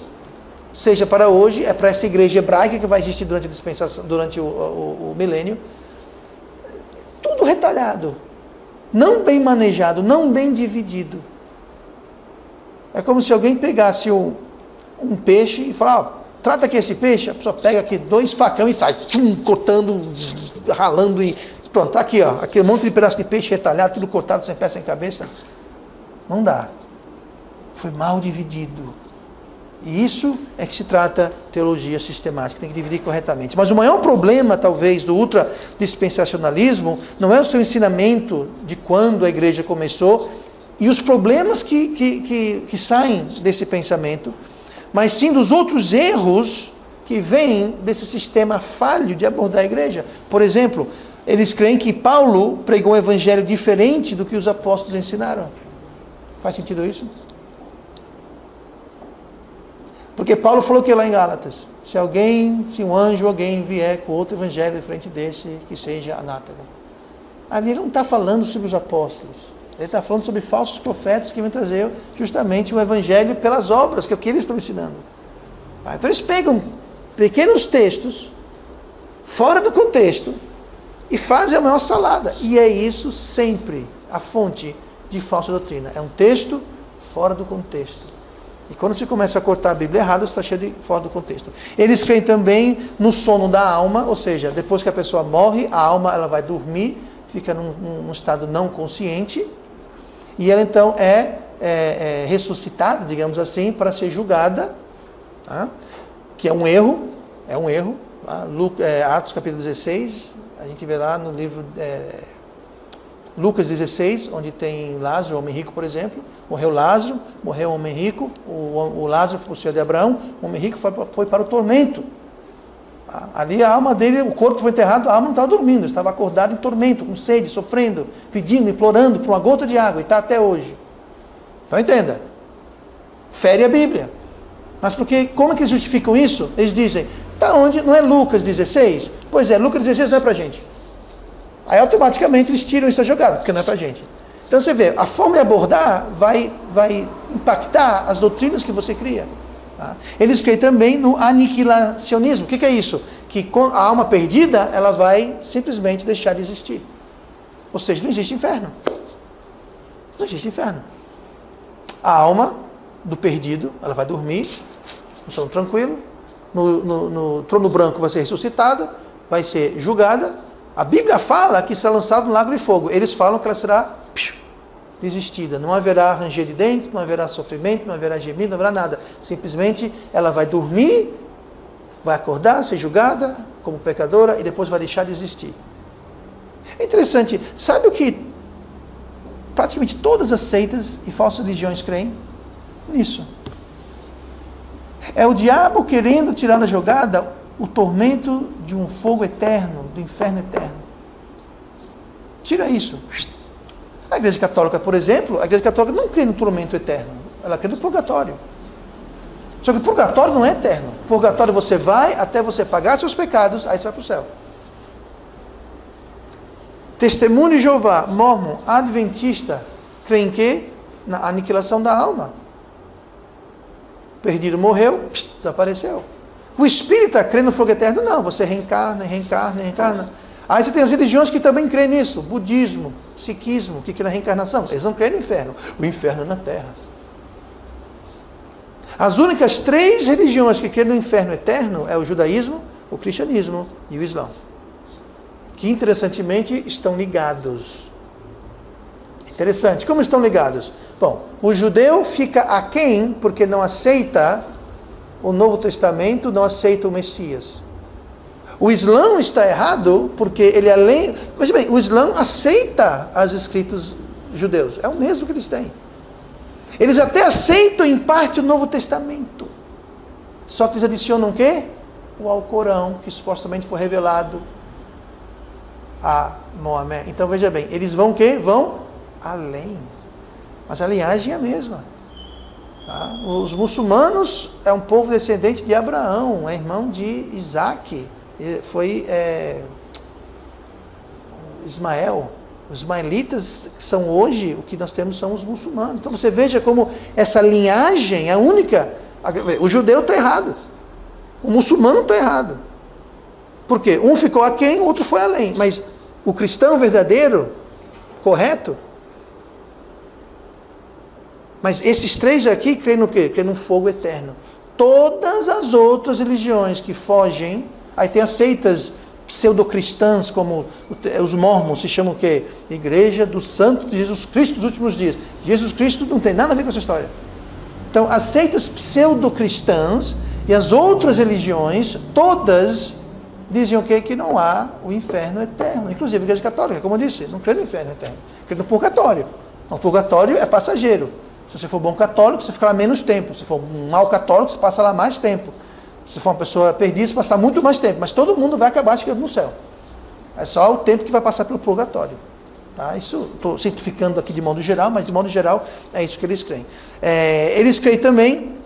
seja para hoje, é para essa igreja hebraica que vai existir durante a dispensação, durante o milênio. Tudo retalhado, não bem manejado, não bem dividido. É como se alguém pegasse um peixe e falasse: trata aqui esse peixe. A pessoa pega aqui 2 facão e sai cortando, ralando e pronto, tá aqui, aqui um monte de pedaço de peixe retalhado, tudo cortado, sem pé, sem cabeça. Não dá. Foi mal dividido. E isso é que se trata teologia sistemática, tem que dividir corretamente. Mas o maior problema, talvez, do ultradispensacionalismo não é o seu ensinamento de quando a igreja começou e os problemas que saem desse pensamento, mas sim dos outros erros que vem desse sistema falho de abordar a igreja. Por exemplo, eles creem que Paulo pregou um evangelho diferente do que os apóstolos ensinaram. Faz sentido isso? Porque Paulo falou que lá em Gálatas, se um anjo, alguém vier com outro evangelho diferente desse, que seja anátema. Ali ele não está falando sobre os apóstolos. Ele está falando sobre falsos profetas que vão trazer justamente o evangelho pelas obras, que é o que eles estão ensinando. Então eles pegam pequenos textos, fora do contexto, e fazem a maior salada. E é isso sempre a fonte de falsa doutrina. É um texto fora do contexto. E quando você começa a cortar a Bíblia errada, você está cheio de fora do contexto. Eles creem também no sono da alma, ou seja, depois que a pessoa morre, a alma ela vai dormir, fica num estado não consciente, e ela então é ressuscitada, digamos assim, para ser julgada, tá? Que é um erro, tá? Atos capítulo 16, a gente vê lá no livro Lucas 16, onde tem Lázaro, o homem rico, por exemplo. Morreu Lázaro, morreu o homem rico, o Lázaro foi para o Senhor de Abraão, o homem rico foi para o tormento. Ali a alma dele, o corpo foi enterrado, a alma não estava dormindo, estava acordado em tormento, com sede, sofrendo, pedindo, implorando por uma gota de água, e está até hoje. Então entenda, fere a Bíblia. Mas como é que eles justificam isso? Eles dizem, tá onde? Não é Lucas 16? Pois é, Lucas 16 não é para gente. Aí automaticamente eles tiram isso da jogada, porque não é para gente. Então você vê, a forma de abordar vai impactar as doutrinas que você cria. Tá? Eles creem também no aniquilacionismo. O que é isso? Que a alma perdida, ela vai simplesmente deixar de existir. Ou seja, não existe inferno. Não existe inferno. A alma do perdido, ela vai dormir, no sono tranquilo, no trono branco vai ser ressuscitada, vai ser julgada. A Bíblia fala que será lançada no lago de fogo. Eles falam que ela será desistida. Não haverá ranger de dentes, não haverá sofrimento, não haverá gemido, não haverá nada. Simplesmente ela vai dormir, vai acordar, ser julgada como pecadora e depois vai deixar de existir. É interessante. Sabe o que praticamente todas as seitas e falsas religiões creem? Nisso. É o diabo querendo tirar da jogada o tormento de um fogo eterno, do inferno eterno. Tira isso. A Igreja Católica, por exemplo, a Igreja Católica não crê no tormento eterno. Ela crê no purgatório. Só que o purgatório não é eterno. O purgatório você vai até você pagar seus pecados, aí você vai para o céu. Testemunho de Jeová, Mormon, Adventista, creem que na aniquilação da alma. O perdido morreu, desapareceu. O espírita crê no fogo eterno? Não, você reencarna. Aí você tem as religiões que também creem nisso. Budismo, sikhismo, que crê na reencarnação. Eles não creem no inferno. O inferno é na terra. As únicas 3 religiões que creem no inferno eterno é o judaísmo, o cristianismo e o islã. Que interessantemente estão ligados. Interessante. Como estão ligados? Bom, o judeu fica aquém porque não aceita o Novo Testamento, não aceita o Messias. O Islã está errado porque ele além... Veja bem, o Islã aceita os escritos judeus. É o mesmo que eles têm. Eles até aceitam em parte o Novo Testamento. Só que eles adicionam o quê? O Alcorão, que supostamente foi revelado a Maomé. Então veja bem, eles vão o quê? Vão além. Mas a linhagem é a mesma. Tá? Os muçulmanos é um povo descendente de Abraão, é irmão de Isaac, foi Ismael. Os ismaelitas que são hoje, o que nós temos são os muçulmanos. Então você veja como essa linhagem é única. O judeu está errado, o muçulmano está errado. Por quê? Um ficou aquém, o outro foi além. Mas o cristão verdadeiro, correto? Mas esses 3 aqui creem no quê? Creem no fogo eterno. Todas as outras religiões que fogem, aí tem as seitas pseudocristãs, como os mormons, se chamam o quê? Igreja do Santo de Jesus Cristo dos últimos dias. Jesus Cristo não tem nada a ver com essa história. Então, as seitas pseudocristãs e as outras religiões, todas dizem o quê? Que não há o inferno eterno. Inclusive a Igreja Católica, como eu disse, não crê no inferno eterno. Crê no purgatório. O purgatório é passageiro. Se você for bom católico, você fica lá menos tempo. Se for um mau católico, você passa lá mais tempo. Se for uma pessoa perdida, passar muito mais tempo, mas todo mundo vai acabar chegando no céu. É só o tempo que vai passar pelo purgatório. Tá? Isso estou simplificando aqui de modo geral, mas de modo geral é isso que eles creem. Eles creem também,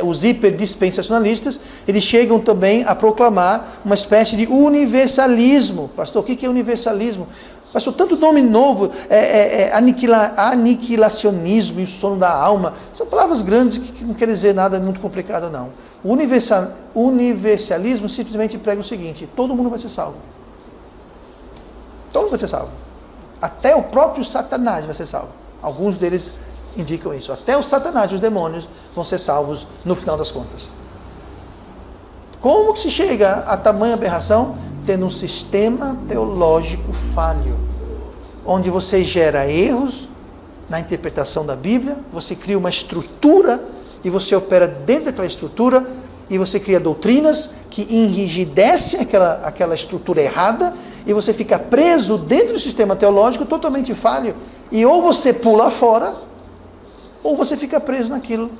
os hiperdispensacionalistas, eles chegam também a proclamar uma espécie de universalismo. Pastor, o que é universalismo? Pastor, tanto nome novo, aniquilacionismo e o sono da alma, são palavras grandes que não querem dizer nada muito complicado, não. O universalismo simplesmente prega o seguinte: todo mundo vai ser salvo. Todo mundo vai ser salvo. Até o próprio Satanás vai ser salvo. Alguns deles indicam isso. Até o Satanás e os demônios vão ser salvos no final das contas. Como que se chega a tamanha aberração? Tendo um sistema teológico falho, onde você gera erros na interpretação da Bíblia, você cria uma estrutura e você opera dentro daquela estrutura e você cria doutrinas que enrijecem aquela estrutura errada e você fica preso dentro do sistema teológico totalmente falho. E ou você pula fora, ou você fica preso naquilo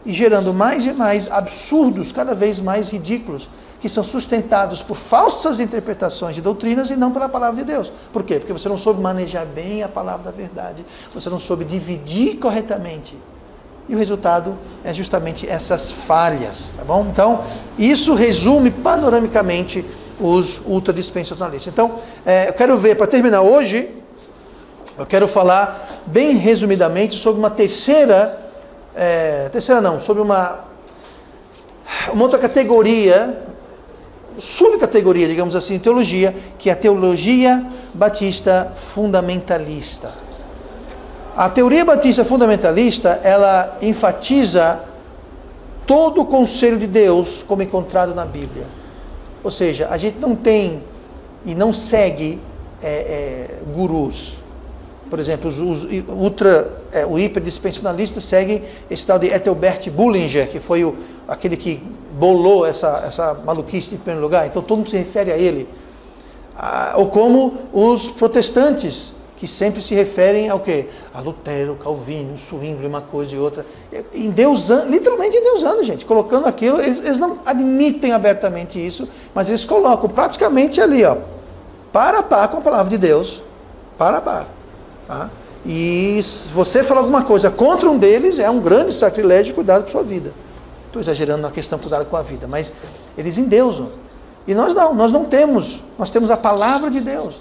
e gerando mais e mais absurdos, cada vez mais ridículos, que são sustentados por falsas interpretações de doutrinas e não pela palavra de Deus. Por quê? Porque você não soube manejar bem a palavra da verdade, você não soube dividir corretamente. E o resultado é justamente essas falhas, tá bom? Então, isso resume panoramicamente os ultradispensacionalistas. Então, eu quero ver, para terminar hoje, eu quero falar bem resumidamente sobre uma sobre uma outra categoria, subcategoria, digamos assim, de teologia, que é a teologia batista fundamentalista. A teoria batista fundamentalista, ela enfatiza todo o conselho de Deus como encontrado na Bíblia. Ou seja, a gente não tem e não segue gurus. Por exemplo, o hiperdispensacionalista segue esse tal de Ethelbert Bullinger, que foi aquele que bolou essa maluquice em primeiro lugar. Então todo mundo se refere a ele. Ou como os protestantes, que sempre se referem ao quê? A Lutero, Calvino, Zwingli, uma coisa e outra. Literalmente endeusando, gente. Colocando aquilo, eles não admitem abertamente isso, mas eles colocam praticamente ali, ó, para a par com a palavra de Deus. Para a par. Tá? E se você falar alguma coisa contra um deles, é um grande sacrilégio, cuidado com sua vida. Estou exagerando na questão cuidado com a vida, mas eles endeusam. E nós não temos, nós temos a palavra de Deus.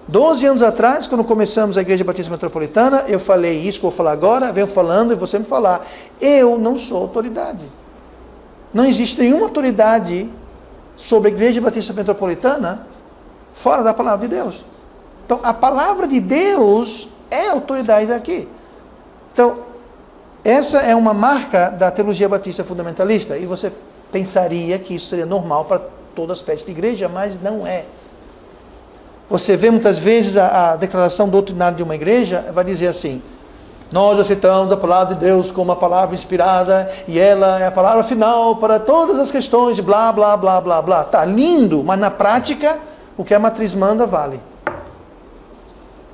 12 anos atrás, quando começamos a Igreja Batista Metropolitana, eu falei isso que eu vou falar agora, venho falando e você me falar, eu não sou autoridade. Não existe nenhuma autoridade sobre a Igreja Batista Metropolitana fora da palavra de Deus. Então, a palavra de Deus é a autoridade daqui. Então, essa é uma marca da teologia batista fundamentalista. E você pensaria que isso seria normal para toda espécie de igreja, mas não é. Você vê muitas vezes a declaração doutrinária de uma igreja, vai dizer assim: nós aceitamos a palavra de Deus como uma palavra inspirada e ela é a palavra final para todas as questões de blá, blá, blá, blá, blá. Tá lindo, mas na prática, o que a matriz manda vale.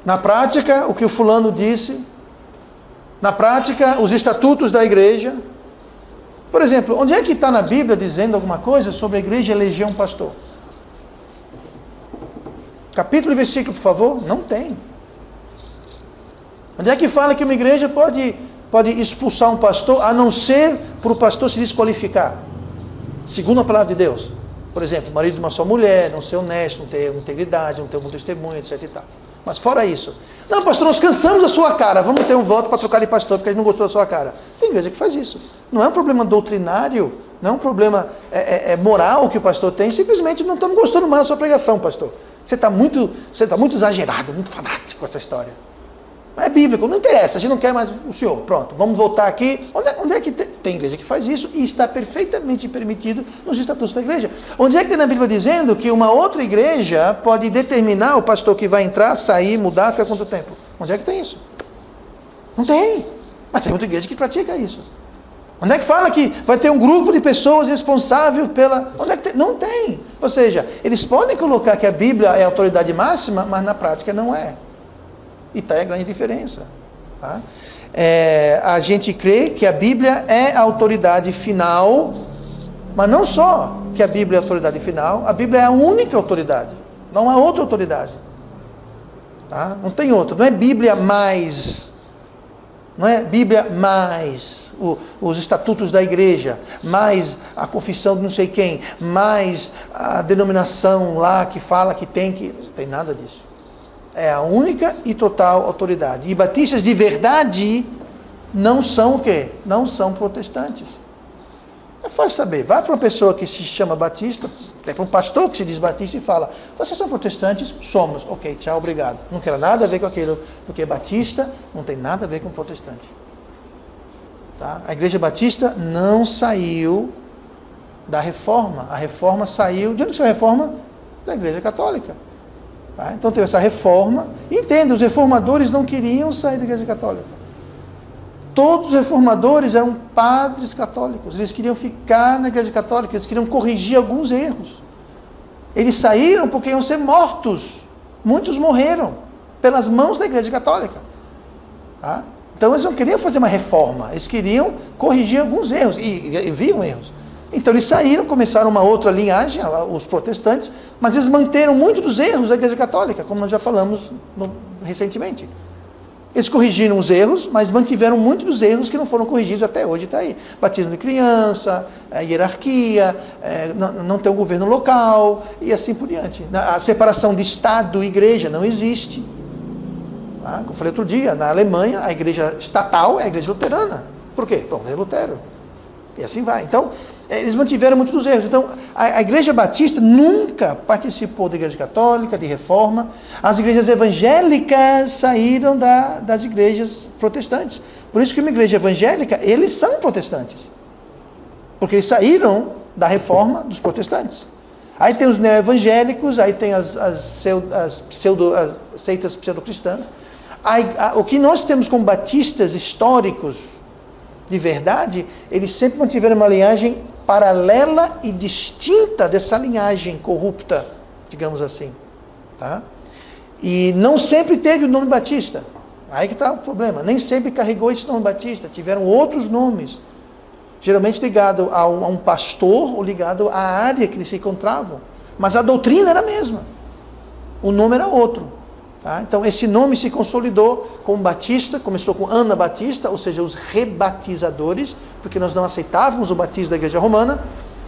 Na prática, o que o fulano disse. Na prática, os estatutos da igreja. Por exemplo, onde é que está na Bíblia dizendo alguma coisa sobre a igreja eleger um pastor? Capítulo e versículo, por favor? Não tem. Onde é que fala que uma igreja pode expulsar um pastor, a não ser por o pastor se desqualificar? Segundo a palavra de Deus. Por exemplo, o marido de uma só mulher, não ser honesto, não ter integridade, não ter um bom testemunho, etc. e tal. Mas fora isso, não, pastor, nós cansamos da sua cara, vamos ter um voto para trocar de pastor, porque a gente não gostou da sua cara. Tem igreja que faz isso. Não é um problema doutrinário, não é um problema moral que o pastor tem, simplesmente não estamos gostando mais da sua pregação, pastor. Você está muito exagerado, muito fanático com essa história. É bíblico, não interessa, a gente não quer mais o senhor. Pronto, vamos voltar aqui. Onde é que tem igreja que faz isso e está perfeitamente permitido nos estatutos da igreja? Onde é que tem na Bíblia dizendo que uma outra igreja pode determinar o pastor que vai entrar, sair, mudar, ficar quanto tempo? Onde é que tem isso? Não tem. Mas tem outra igreja que pratica isso. Onde é que fala que vai ter um grupo de pessoas responsável pela... Onde é que tem? Não tem. Ou seja, eles podem colocar que a Bíblia é a autoridade máxima, mas na prática não é. E está aí a grande diferença. Tá? A gente crê que a Bíblia é a autoridade final Mas não só que a Bíblia é a autoridade final, a Bíblia é a única autoridade. Não há outra autoridade. Tá? Não tem outra. Não é Bíblia mais. Não é Bíblia mais os estatutos da igreja, mais a confissão de não sei quem, mais a denominação lá que fala que tem que... Não tem nada disso. É a única e total autoridade. E batistas de verdade não são o quê? Não são protestantes. É fácil saber. Vai para uma pessoa que se chama batista, até para um pastor que se diz batista e fala: vocês são protestantes? Somos. Ok, tchau, obrigado. Não quero nada a ver com aquilo, porque batista não tem nada a ver com protestante. Tá? A igreja batista não saiu da reforma. A reforma saiu... De onde saiu a reforma? Da igreja católica. Tá? Então teve essa reforma. E entenda, os reformadores não queriam sair da igreja católica. Todos os reformadores eram padres católicos. Eles queriam ficar na igreja católica. Eles queriam corrigir alguns erros. Eles saíram porque iam ser mortos. Muitos morreram pelas mãos da igreja católica. Tá? Então eles não queriam fazer uma reforma. Eles queriam corrigir alguns erros. E viam erros. Então eles saíram, começaram uma outra linhagem, os protestantes, mas eles manteram muito dos erros da igreja católica, como nós já falamos recentemente. Eles corrigiram os erros, mas mantiveram muito dos erros que não foram corrigidos até hoje. Está aí. Batismo de criança, hierarquia, não ter um governo local e assim por diante. A separação de Estado e igreja não existe. Como eu falei outro dia, na Alemanha, a igreja estatal é a igreja luterana. Por quê? Bom, é Lutero. E assim vai. Então, eles mantiveram muito dos erros. Então, a igreja batista nunca participou da igreja católica, de reforma. As igrejas evangélicas saíram das igrejas protestantes. Por isso que uma igreja evangélica, eles são protestantes. Porque eles saíram da reforma dos protestantes. Aí tem os neo-evangélicos, aí tem as seitas pseudo-cristãs. O que nós temos como batistas históricos, de verdade, eles sempre mantiveram uma linhagem paralela e distinta dessa linhagem corrupta, digamos assim. Tá? E não sempre teve o nome Batista. Aí que está o problema. Nem sempre carregou esse nome Batista. Tiveram outros nomes. Geralmente ligado a um pastor ou ligado à área que eles se encontravam. Mas a doutrina era a mesma. O nome era outro. Tá? Então esse nome se consolidou como Batista, começou com Ana Batista, ou seja, os rebatizadores, porque nós não aceitávamos o batismo da igreja romana,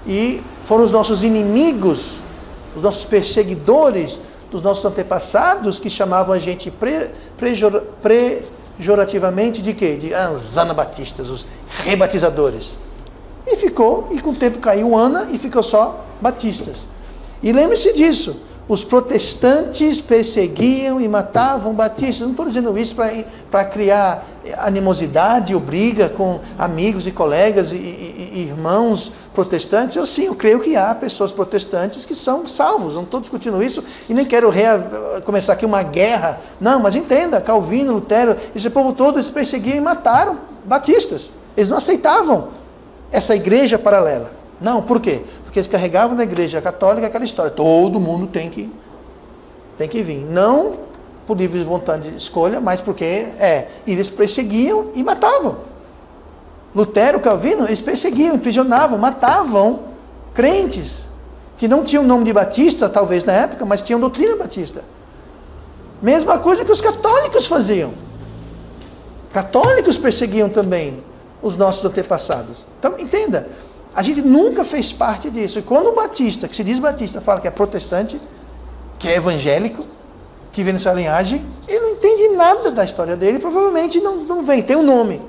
e foram os nossos inimigos, os nossos perseguidores, dos nossos antepassados, que chamavam a gente pejorativamente de quê? De anabatistas, os rebatizadores. E com o tempo caiu Ana e ficou só batistas. E lembre-se disso. Os protestantes perseguiam e matavam batistas. Não estou dizendo isso para criar animosidade ou briga com amigos e colegas e irmãos protestantes. Eu creio que há pessoas protestantes que são salvos. Não estou discutindo isso e nem quero começar aqui uma guerra. Não, mas entenda, Calvino, Lutero, esse povo todo, eles perseguiam e mataram batistas. Eles não aceitavam essa igreja paralela. Não, por quê? Porque eles carregavam na igreja católica aquela história. Todo mundo tem que vir. Não por livre vontade de escolha, mas porque eles perseguiam e matavam. Lutero, Calvino, eles perseguiam, aprisionavam, matavam crentes que não tinham nome de batista, talvez na época, mas tinham doutrina batista. Mesma coisa que os católicos faziam. Católicos perseguiam também os nossos antepassados. Então, entenda. A gente nunca fez parte disso. E quando o batista, que se diz batista, fala que é protestante, que é evangélico, que vem nessa linhagem, ele não entende nada da história dele, provavelmente não vem. Tem um nome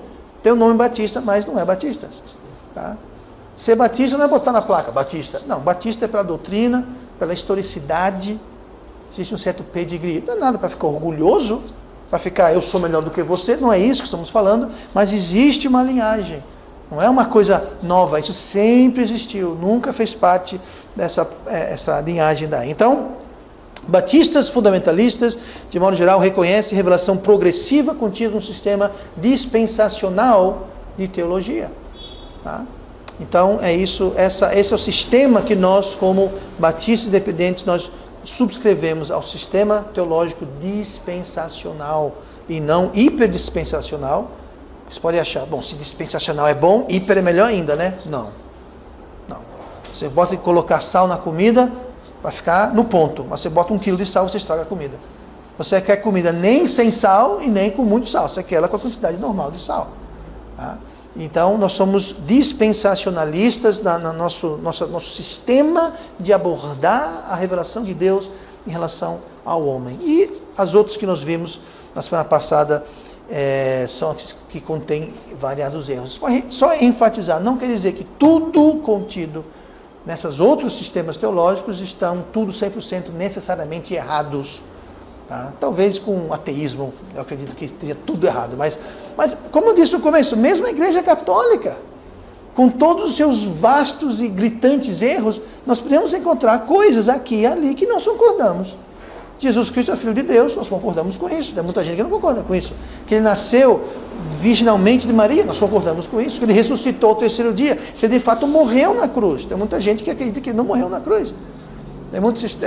batista, mas não é batista. Tá? Ser batista não é botar na placa, batista. Não, batista é pela doutrina, pela historicidade, existe um certo pedigree. Não é nada para ficar orgulhoso, para ficar eu sou melhor do que você, não é isso que estamos falando, mas existe uma linhagem. Não é uma coisa nova, isso sempre existiu, nunca fez parte essa linhagem daí. Então, batistas fundamentalistas, de modo geral, reconhecem revelação progressiva contida no sistema dispensacional de teologia. Tá? Então, é isso, esse é o sistema que nós, como batistas independentes, nós subscrevemos ao sistema teológico dispensacional e não hiperdispensacional. Você pode achar, bom, se dispensacional é bom, hiper é melhor ainda, né? Não. Você bota e colocar sal na comida, vai ficar no ponto. Mas você bota 1 quilo de sal, você estraga a comida. Você quer comida nem sem sal e nem com muito sal. Você quer ela com a quantidade normal de sal. Tá? Então, nós somos dispensacionalistas no nosso sistema de abordar a revelação de Deus em relação ao homem. E as outras que nós vimos na semana passada são as que contêm variados erros. Só enfatizar, não quer dizer que tudo contido nesses outros sistemas teológicos estão tudo 100% necessariamente errados. Tá? Talvez com ateísmo, eu acredito que esteja tudo errado. Mas como eu disse no começo, mesmo a Igreja Católica, com todos os seus vastos e gritantes erros, nós podemos encontrar coisas aqui e ali que nós concordamos. Jesus Cristo é Filho de Deus, nós concordamos com isso. Tem muita gente que não concorda com isso. Que ele nasceu virginalmente de Maria, nós concordamos com isso. Que ele ressuscitou ao 3º dia, que ele de fato morreu na cruz. Tem muita gente que acredita que ele não morreu na cruz. Tem muitas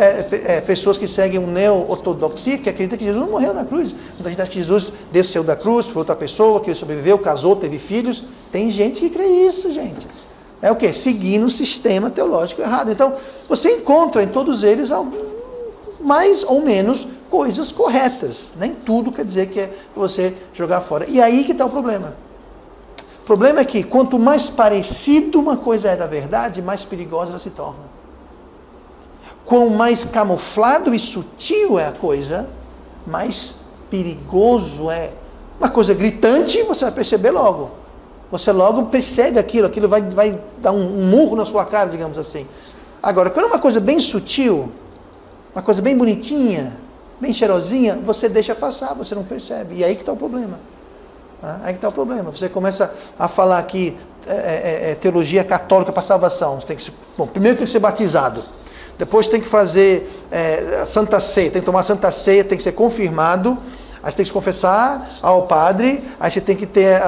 pessoas que seguem o neo-ortodoxia que acreditam que Jesus não morreu na cruz. Muita gente acha que Jesus desceu da cruz, foi outra pessoa, que ele sobreviveu, casou, teve filhos. Tem gente que crê isso, gente. É o quê? Seguindo o sistema teológico errado. Então, você encontra em todos eles mais ou menos coisas corretas. Nem tudo quer dizer que é você jogar fora. E aí que está o problema. O problema é que quanto mais parecido uma coisa é da verdade, mais perigosa ela se torna. Quanto mais camuflado e sutil é a coisa, mais perigoso é. Uma coisa gritante, você vai perceber logo. Você logo percebe aquilo vai dar um murro na sua cara, digamos assim. Agora, quando é uma coisa bem sutil, uma coisa bem bonitinha, bem cheirosinha, você deixa passar, você não percebe. E aí que está o problema. Aí que está o problema. Você começa a falar aqui teologia católica para salvação. Primeiro tem que ser batizado. Depois tem que fazer a Santa Ceia, tem que tomar a Santa Ceia, tem que ser confirmado, aí você tem que se confessar ao padre, aí você tem que ter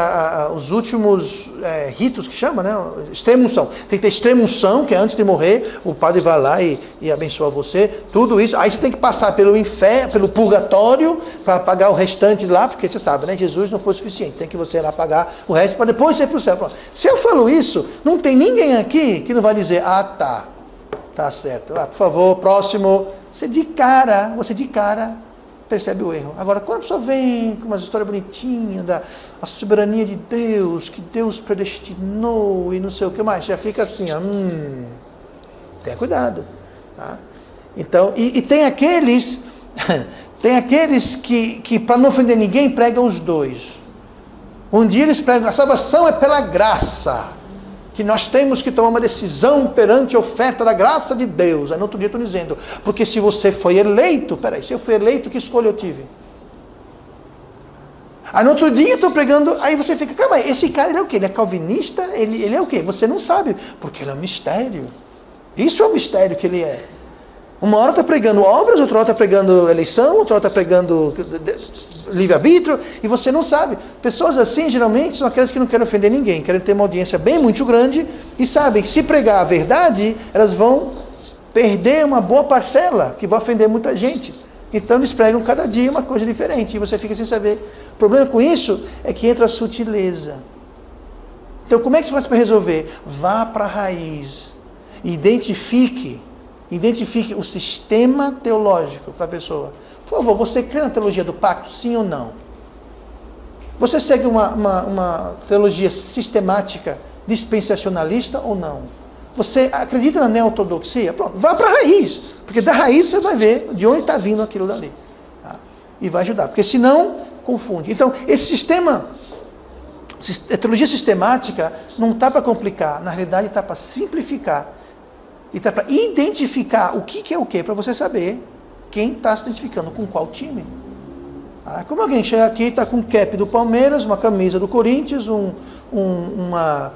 os últimos ritos que chama, né? Extrema-unção. Tem que ter extrema-unção, que é antes de morrer, o padre vai lá e abençoa você, tudo isso. Aí você tem que passar pelo inferno, pelo purgatório, para pagar o restante lá, porque você sabe, né? Jesus não foi suficiente, tem que você ir lá pagar o resto, para depois ir para o céu. Pronto. Se eu falo isso, não tem ninguém aqui que não vai dizer, tá certo. Por favor, próximo. Você de cara percebe o erro. Agora, quando a pessoa vem com uma história bonitinha da soberania de Deus, que Deus predestinou e não sei o que mais, já fica assim, tenha cuidado. Tá? Então, e tem aqueles que para não ofender ninguém, pregam os dois. Um dia eles pregam, a salvação é pela graça, que nós temos que tomar uma decisão perante a oferta da graça de Deus. Aí no outro dia estão dizendo, porque se você foi eleito, se eu fui eleito, que escolha eu tive? Aí no outro dia estão pregando, aí você fica, calma aí, esse cara ele é o quê? Ele é calvinista? Ele é o quê? Você não sabe, porque ele é um mistério. Isso é um mistério que ele é. Uma hora está pregando obras, outra hora está pregando eleição, outra hora está pregando livre-arbítrio, e você não sabe. Pessoas assim, geralmente, são aquelas que não querem ofender ninguém, querem ter uma audiência bem muito grande, e sabem que se pregar a verdade, elas vão perder uma boa parcela, que vai ofender muita gente. Então eles pregam cada dia uma coisa diferente, e você fica sem saber. O problema com isso é que entra a sutileza. Então como é que você faz para resolver? Vá para a raiz, identifique o sistema teológico para a pessoa. Por favor, você crê na teologia do pacto, sim ou não? Você segue uma teologia sistemática, dispensacionalista ou não? Você acredita na neo-ortodoxia? Pronto, vá para a raiz, porque da raiz você vai ver de onde está vindo aquilo dali. Tá? E vai ajudar, porque senão confunde. Então, esse sistema, a teologia sistemática, não está para complicar, na realidade está para simplificar. E está para identificar o que é o que, para você saber quem está se identificando com qual time. Como alguém chega aqui e está com um cap do Palmeiras, uma camisa do Corinthians, uma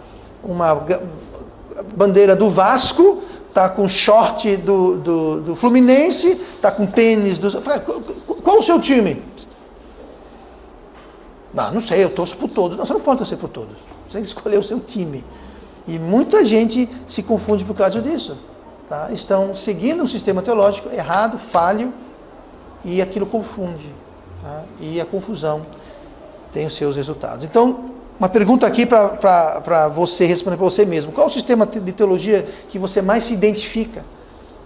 bandeira do Vasco, está com short do Fluminense, está com tênis do... Qual o seu time? Não sei, eu torço por todos. Não, você não pode torcer por todos. Você tem que escolher o seu time. E muita gente se confunde por causa disso. Tá? Estão seguindo um sistema teológico errado, falho, e aquilo confunde. Tá? E a confusão tem os seus resultados. Então, Uma pergunta aqui para você responder para você mesmo. Qual é o sistema de teologia que você mais se identifica?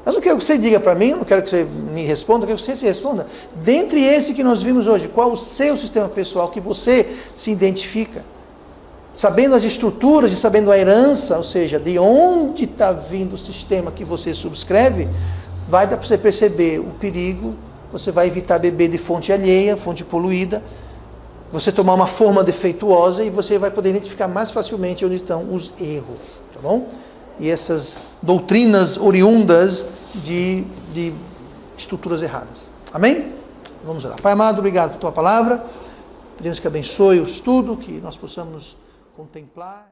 Eu não quero que você diga para mim, eu não quero que você me responda, eu quero que você se responda. Dentre esse que nós vimos hoje, qual o seu sistema pessoal que você se identifica? Sabendo as estruturas e sabendo a herança, ou seja, de onde está vindo o sistema que você subscreve, vai dar para você perceber o perigo, você vai evitar beber de fonte alheia, fonte poluída, você tomar uma forma defeituosa e você vai poder identificar mais facilmente onde estão os erros, tá bom? E essas doutrinas oriundas de estruturas erradas. Amém? Vamos lá. Pai amado, obrigado por tua palavra. Pedimos que abençoe o estudo, que nós possamos contemplar.